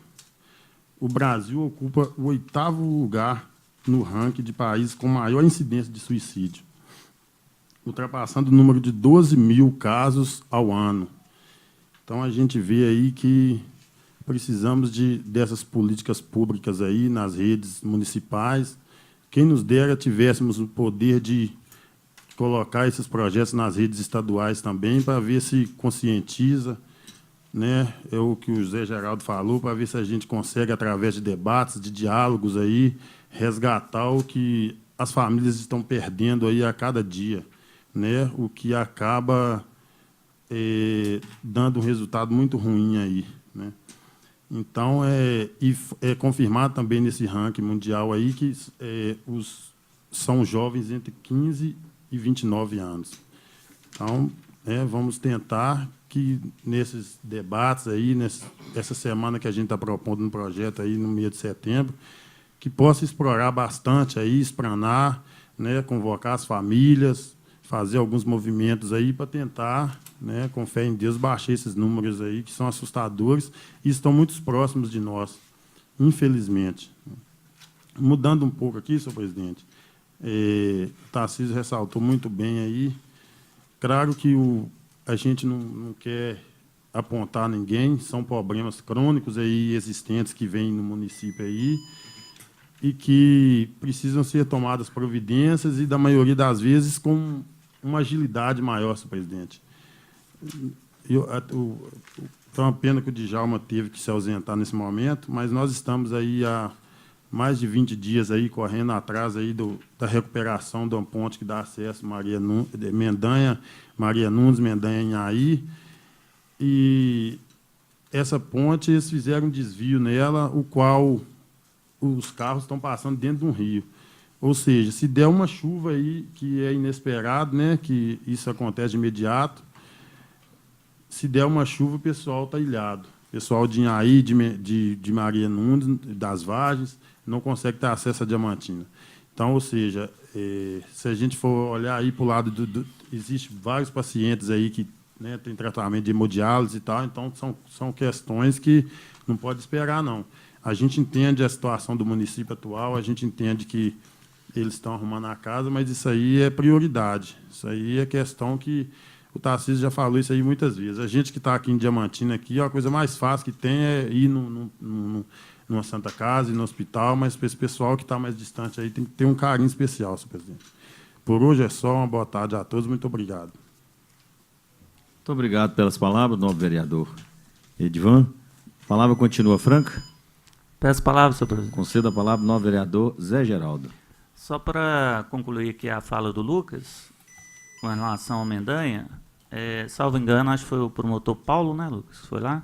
O Brasil ocupa o 8º lugar no ranking de países com maior incidência de suicídio, ultrapassando o número de 12 mil casos ao ano. Então, a gente vê aí que precisamos dessas políticas públicas aí nas redes municipais. Quem nos dera tivéssemos o poder de colocar esses projetos nas redes estaduais também, para ver se conscientiza, né? É o que o Zé Geraldo falou, para ver se a gente consegue, através de debates, de diálogos, aí, resgatar o que as famílias estão perdendo aí a cada dia, né? O que acaba dando um resultado muito ruim aí, né? Então, é confirmado também nesse ranking mundial aí que são jovens entre 15 e 29 anos. Então, vamos tentar que nesses debates aí, essa semana que a gente está propondo um projeto aí no mês de setembro, que possa explorar bastante aí, espranar, né, convocar as famílias, fazer alguns movimentos aí para tentar, né, com fé em Deus, baixar esses números aí que são assustadores e estão muito próximos de nós, infelizmente. Mudando um pouco aqui, senhor presidente, o Tarcísio ressaltou muito bem aí. Claro que a gente não quer apontar ninguém, são problemas crônicos aí existentes que vêm no município aí e que precisam ser tomadas providências e, da maioria das vezes, com uma agilidade maior, senhor presidente. Foi uma pena que o Djalma teve que se ausentar nesse momento, mas nós estamos aí há mais de 20 dias aí correndo atrás aí da recuperação de uma ponte que dá acesso Maria Nunes, Mendanha, Inhaí. E essa ponte, eles fizeram um desvio nela, o qual os carros estão passando dentro de um rio. Ou seja, se der uma chuva aí, que é inesperado, né, que isso acontece de imediato, se der uma chuva, o pessoal está ilhado. O pessoal de Inhaí, de Maria Nunes, das Vargens, não consegue ter acesso à Diamantina. Então, ou seja, se a gente for olhar aí para o lado existem vários pacientes aí que, né, têm tratamento de hemodiálise e tal, então são questões que não pode esperar, não. A gente entende a situação do município atual, a gente entende que eles estão arrumando a casa, mas isso aí é prioridade. Isso aí é questão que o Tarcísio já falou isso aí muitas vezes. A gente que está aqui em Diamantina, aqui, a coisa mais fácil que tem é ir numa Santa Casa, ir no hospital, mas para esse pessoal que está mais distante aí tem que ter um carinho especial, senhor presidente. Por hoje é só, uma boa tarde a todos, muito obrigado. Muito obrigado pelas palavras, nobre vereador Edivan. A palavra continua franca. Peço palavra, senhor presidente. Conceda a palavra ao nobre vereador Zé Geraldo. Só para concluir aqui a fala do Lucas, com relação ao Mendanha, salvo engano, acho que foi o promotor Paulo, né, Lucas? Foi lá?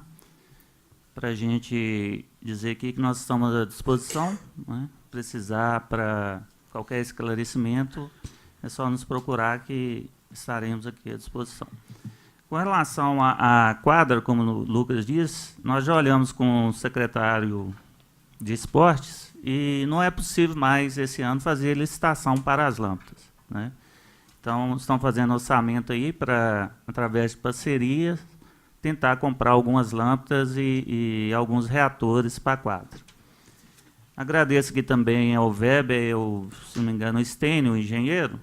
Para a gente dizer aqui que nós estamos à disposição, né? Precisar para qualquer esclarecimento, é só nos procurar que estaremos aqui à disposição. Com relação à quadra, como o Lucas disse, nós já olhamos com o secretário de Esportes e não é possível mais, esse ano, fazer licitação para as lâmpadas, né? Então, estão fazendo orçamento aí para, através de parcerias, tentar comprar algumas lâmpadas e alguns reatores para a quadra. Agradeço aqui também ao Weber, se não me engano, o Stênio, o engenheiro,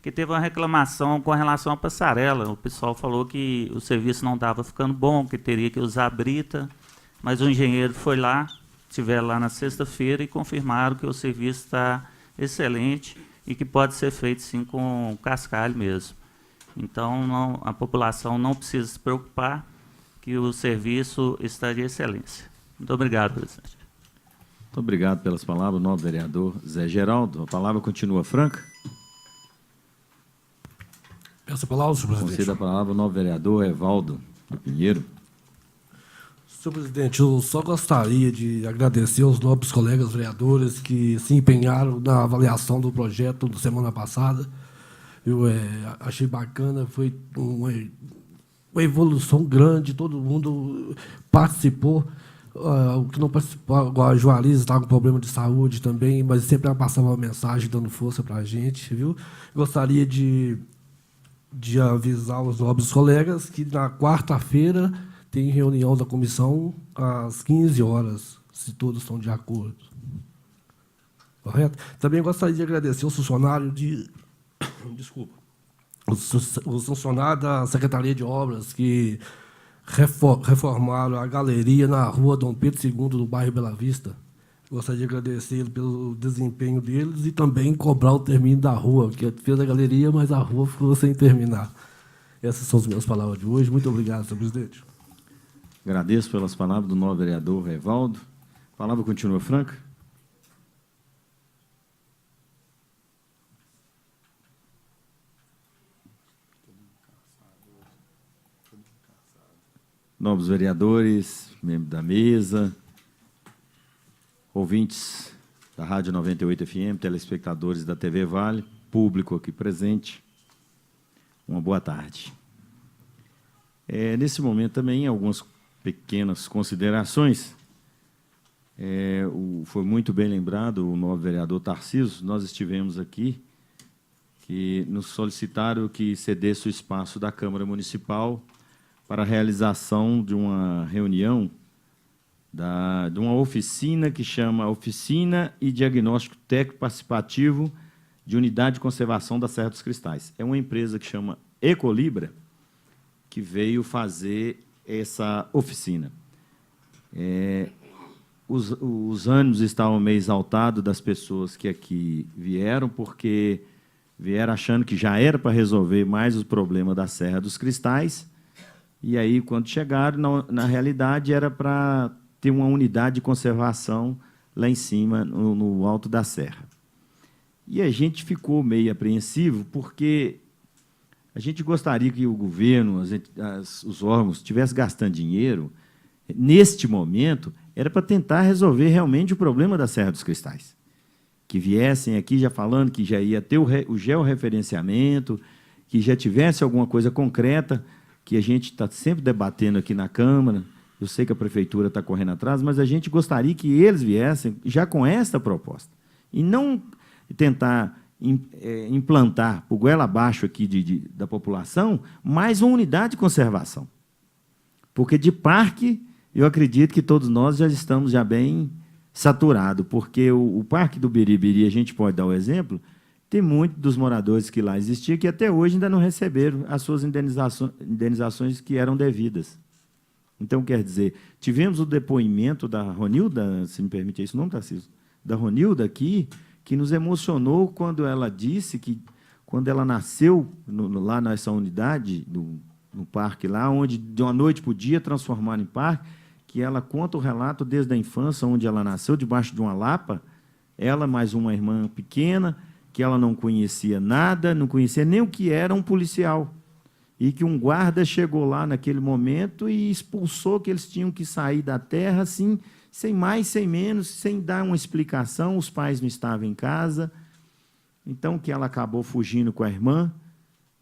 que teve uma reclamação com relação à passarela. O pessoal falou que o serviço não estava ficando bom, que teria que usar a brita, mas o engenheiro foi lá, estiveram lá na sexta-feira e confirmaram que o serviço está excelente e que pode ser feito, sim, com cascalho mesmo. Então, a população não precisa se preocupar, que o serviço está de excelência. Muito obrigado, presidente. Muito obrigado pelas palavras, nobre vereador Zé Geraldo. A palavra continua franca. Peço a palavra, senhor presidente. Conceda a palavra ao nobre vereador Evaldo do Pinheiro. Senhor presidente, eu só gostaria de agradecer aos nobres colegas vereadores que se empenharam na avaliação do projeto da semana passada. Eu achei bacana, foi uma evolução grande, todo mundo participou. O que não participou, igual a Joaliza estava com problema de saúde também, mas sempre ela passava uma mensagem dando força para a gente, viu? Gostaria de avisar os nobres colegas que na quarta-feira tem reunião da comissão às 15 horas, se todos estão de acordo. Correto? Também gostaria de agradecer aos funcionários os funcionários da Secretaria de Obras que reformaram a galeria na rua Dom Pedro II, do bairro Bela Vista. Gostaria de agradecer pelo desempenho deles e também cobrar o término da rua, que fez a galeria, mas a rua ficou sem terminar. Essas são as minhas palavras de hoje. Muito obrigado, senhor presidente. Agradeço pelas palavras do nobre vereador Evaldo. A palavra continua franca. Nobres vereadores, membros da mesa, ouvintes da Rádio 98 FM, telespectadores da TV Vale, público aqui presente, uma boa tarde. Nesse momento também, algumas pequenas considerações. Foi muito bem lembrado o nobre vereador Tarcísio, nós estivemos aqui, que nos solicitaram que cedesse o espaço da Câmara Municipal para a realização de uma reunião, de uma oficina que chama Oficina e Diagnóstico Técnico Participativo de Unidade de Conservação da Serra dos Cristais. É uma empresa que chama Ecolibra, que veio fazer essa oficina. Os ânimos estavam meio exaltados das pessoas que aqui vieram, porque vieram achando que já era para resolver mais o problema da Serra dos Cristais, e aí, quando chegaram, na realidade, era para ter uma unidade de conservação lá em cima, no alto da serra. E a gente ficou meio apreensivo, porque a gente gostaria que o governo, os órgãos, estivessem gastando dinheiro, neste momento, era para tentar resolver realmente o problema da Serra dos Cristais. Que viessem aqui já falando que já ia ter o georreferenciamento, que já tivesse alguma coisa concreta, que a gente está sempre debatendo aqui na Câmara. Eu sei que a Prefeitura está correndo atrás, mas a gente gostaria que eles viessem já com esta proposta. E não tentar implantar, por goela abaixo aqui da população, mais uma unidade de conservação. Porque de parque, eu acredito que todos nós já estamos bem saturados, porque o Parque do Biribiri, a gente pode dar o exemplo, tem muitos dos moradores que lá existiam que até hoje ainda não receberam as suas indenizações que eram devidas. Então, quer dizer, tivemos o depoimento da Ronilda, se me permite esse nome, Tarcísio, da Ronilda aqui, que nos emocionou quando ela disse que, quando ela nasceu lá nessa unidade, no parque lá, onde de uma noite para o dia transformaram em parque, que ela conta o relato desde a infância, onde ela nasceu, debaixo de uma lapa, ela mais uma irmã pequena, que ela não conhecia nada, não conhecia nem o que era um policial, e que um guarda chegou lá naquele momento e expulsou que eles tinham que sair da terra, assim, sem mais, sem menos, sem dar uma explicação, os pais não estavam em casa, então que ela acabou fugindo com a irmã,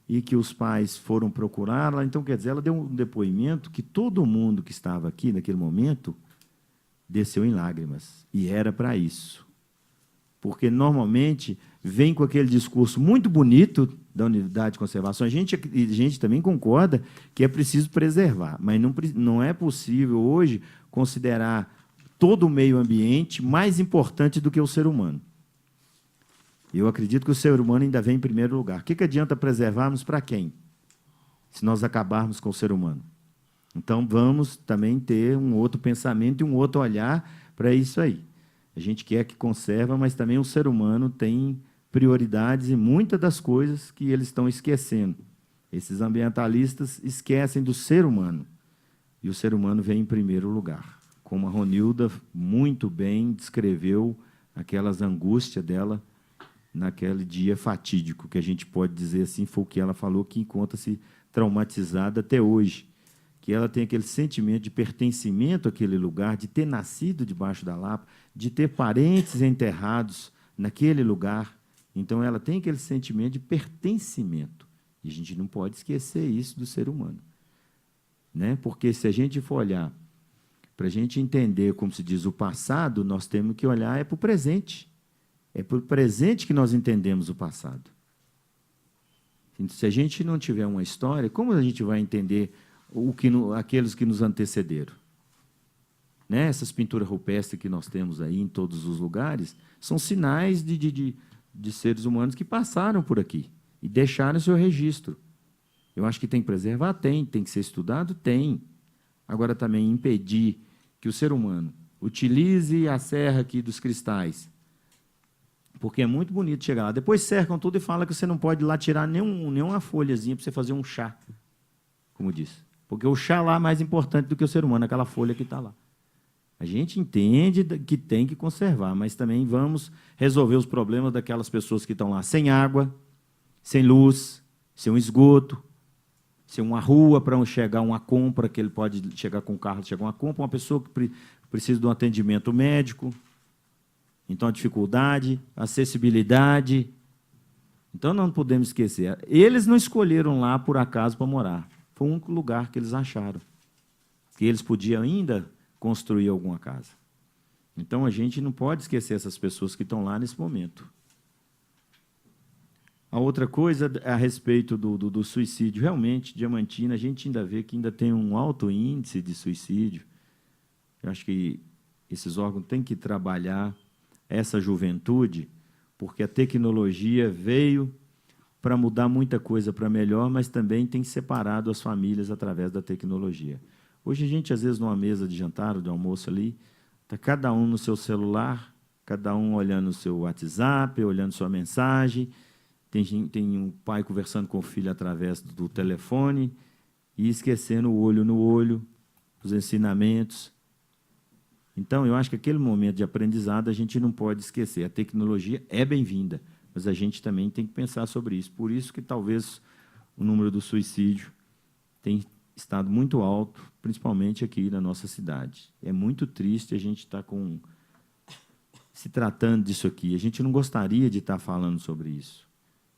e que os pais foram procurá-la. Então, quer dizer, ela deu um depoimento que todo mundo que estava aqui naquele momento desceu em lágrimas, e era para isso. Porque, normalmente, vem com aquele discurso muito bonito da unidade de conservação. A gente também concorda que é preciso preservar, mas não é possível, hoje, considerar todo o meio ambiente mais importante do que o ser humano. Eu acredito que o ser humano ainda vem em primeiro lugar. O que adianta preservarmos para quem? Se nós acabarmos com o ser humano. Então, vamos também ter um outro pensamento e um outro olhar para isso aí. A gente quer que conserva, mas também o ser humano tem prioridades e muitas das coisas que eles estão esquecendo. Esses ambientalistas esquecem do ser humano, e o ser humano vem em primeiro lugar. Como a Ronilda muito bem descreveu aquelas angústias dela naquele dia fatídico, que a gente pode dizer assim, foi o que ela falou, que encontra-se traumatizada até hoje, que ela tem aquele sentimento de pertencimento àquele lugar, de ter nascido debaixo da Lapa, de ter parentes enterrados naquele lugar. Então, ela tem aquele sentimento de pertencimento. E a gente não pode esquecer isso do ser humano. Né? Porque, se a gente for olhar, para a gente entender, como se diz, o passado, nós temos que olhar para o presente. É para o presente que nós entendemos o passado. Se a gente não tiver uma história, como a gente vai entender aqueles que nos antecederam? Né? Essas pinturas rupestres que nós temos aí em todos os lugares são sinais de seres humanos que passaram por aqui e deixaram seu registro. Eu acho que tem que preservar? Tem que ser estudado? Tem. Agora, também impedir que o ser humano utilize a serra aqui dos cristais, porque é muito bonito chegar lá. Depois cercam tudo e falam que você não pode ir lá tirar nenhuma folhazinha para você fazer um chá, como disse. Porque o chá lá é mais importante do que o ser humano, aquela folha que está lá. A gente entende que tem que conservar, mas também vamos resolver os problemas daquelas pessoas que estão lá sem água, sem luz, sem um esgoto, sem uma rua para chegar uma compra, que ele pode chegar com o carro, chegar uma compra, uma pessoa que precisa de um atendimento médico. Então, a dificuldade, a acessibilidade. Então, não podemos esquecer. Eles não escolheram lá, por acaso, para morar. Foi o único lugar que eles acharam. Que eles podiam ainda construir alguma casa. Então, a gente não pode esquecer essas pessoas que estão lá nesse momento. A outra coisa a respeito do suicídio. Realmente, Diamantina, a gente ainda vê que ainda tem um alto índice de suicídio. Eu acho que esses órgãos têm que trabalhar essa juventude, porque a tecnologia veio para mudar muita coisa para melhor, mas também tem separado as famílias através da tecnologia. Hoje, a gente, às vezes, numa mesa de jantar ou de almoço ali, está cada um no seu celular, cada um olhando o seu WhatsApp, olhando sua mensagem, tem um pai conversando com o filho através do telefone e esquecendo o olho no olho, os ensinamentos. Então, eu acho que aquele momento de aprendizado a gente não pode esquecer. A tecnologia é bem-vinda, mas a gente também tem que pensar sobre isso. Por isso que talvez o número do suicídio tem estado muito alto, principalmente aqui na nossa cidade. É muito triste a gente estar se tratando disso aqui. A gente não gostaria de estar falando sobre isso.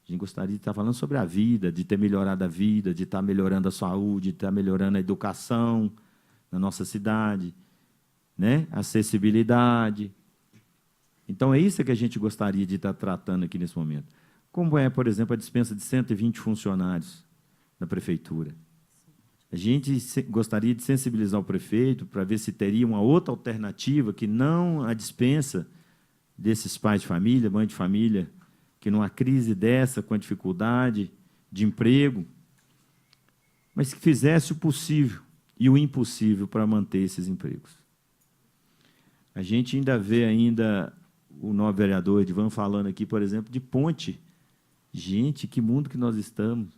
A gente gostaria de estar falando sobre a vida, de ter melhorado a vida, de estar melhorando a saúde, de estar melhorando a educação na nossa cidade, né? Acessibilidade. Então, é isso que a gente gostaria de estar tratando aqui nesse momento. Como é, por exemplo, a dispensa de 120 funcionários da prefeitura. A gente gostaria de sensibilizar o prefeito para ver se teria uma outra alternativa que não a dispensa desses pais de família, mãe de família, que numa crise dessa, com a dificuldade de emprego, mas que fizesse o possível e o impossível para manter esses empregos. A gente ainda vê o novo vereador Edvan falando aqui, por exemplo, de ponte. Gente, que mundo que nós estamos.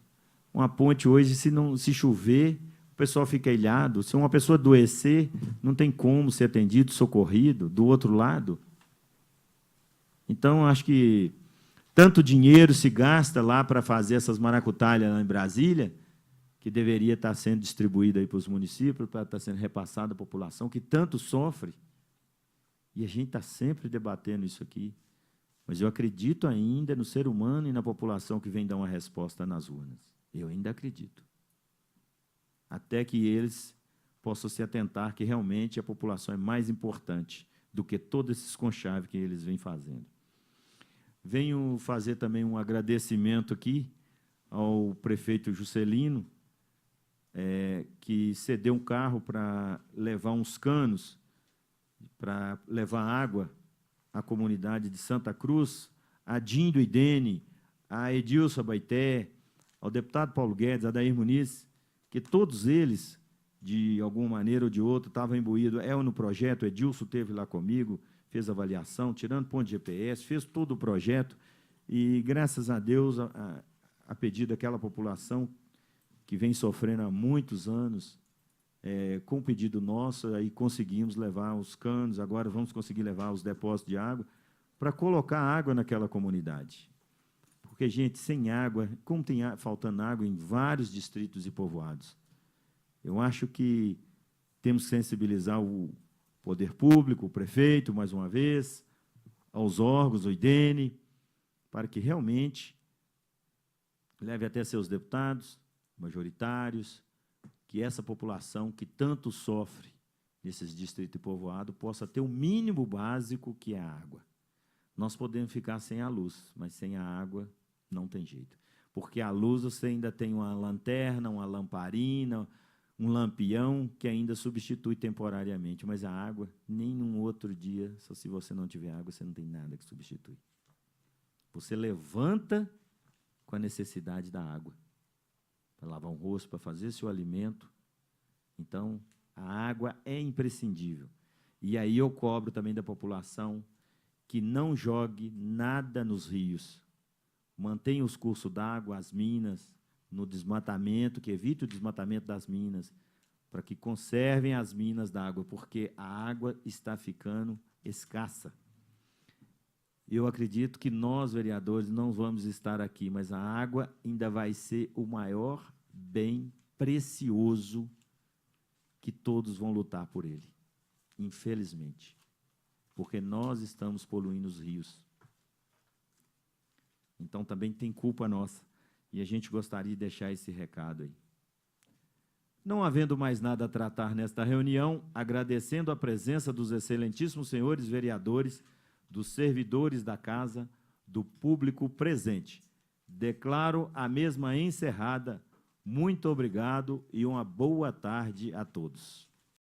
Uma ponte hoje, se chover, o pessoal fica ilhado. Se uma pessoa adoecer, não tem como ser atendido, socorrido, do outro lado. Então, acho que tanto dinheiro se gasta lá para fazer essas maracutalhas lá em Brasília, que deveria estar sendo distribuído aí para os municípios, para estar sendo repassado à população, que tanto sofre. E a gente está sempre debatendo isso aqui. Mas eu acredito ainda no ser humano e na população que vem dar uma resposta nas urnas. Eu ainda acredito. Até que eles possam se atentar que realmente a população é mais importante do que todos esses conchaves que eles vêm fazendo. Venho fazer também um agradecimento aqui ao prefeito Juscelino, que cedeu um carro para levar uns canos, para levar água à comunidade de Santa Cruz, a Dindo Idene, a Edilson Baité, ao deputado Paulo Guedes, a Adair Muniz, que todos eles de alguma maneira ou de outra, estava imbuído, no projeto, Edilson esteve lá comigo, fez avaliação, tirando ponto de GPS, fez todo o projeto, e, graças a Deus, a pedido daquela população que vem sofrendo há muitos anos, com o pedido nosso, aí conseguimos levar os canos, agora vamos conseguir levar os depósitos de água, para colocar água naquela comunidade. Porque, gente, sem água, como tem faltando água em vários distritos e povoados, eu acho que temos que sensibilizar o poder público, o prefeito, mais uma vez, aos órgãos, o IDENE, para que realmente leve até seus deputados, majoritários, que essa população que tanto sofre nesses distritos e povoados possa ter o mínimo básico, que é a água. Nós podemos ficar sem a luz, mas sem a água não tem jeito. Porque a luz você ainda tem uma lanterna, uma lamparina, um lampião que ainda substitui temporariamente, mas a água, nenhum outro dia, só se você não tiver água, você não tem nada que substitui. Você levanta com a necessidade da água, para lavar um rosto, para fazer seu alimento. Então, a água é imprescindível. E aí eu cobro também da população que não jogue nada nos rios. Mantenha os cursos d'água, as minas, no desmatamento, que evite o desmatamento das minas, para que conservem as minas d'água, porque a água está ficando escassa. Eu acredito que nós, vereadores, não vamos estar aqui, mas a água ainda vai ser o maior bem precioso que todos vão lutar por ele, infelizmente, porque nós estamos poluindo os rios. Então, também tem culpa nossa, e a gente gostaria de deixar esse recado aí. Não havendo mais nada a tratar nesta reunião, agradecendo a presença dos excelentíssimos senhores vereadores, dos servidores da casa, do público presente. Declaro a mesma encerrada. Muito obrigado e uma boa tarde a todos.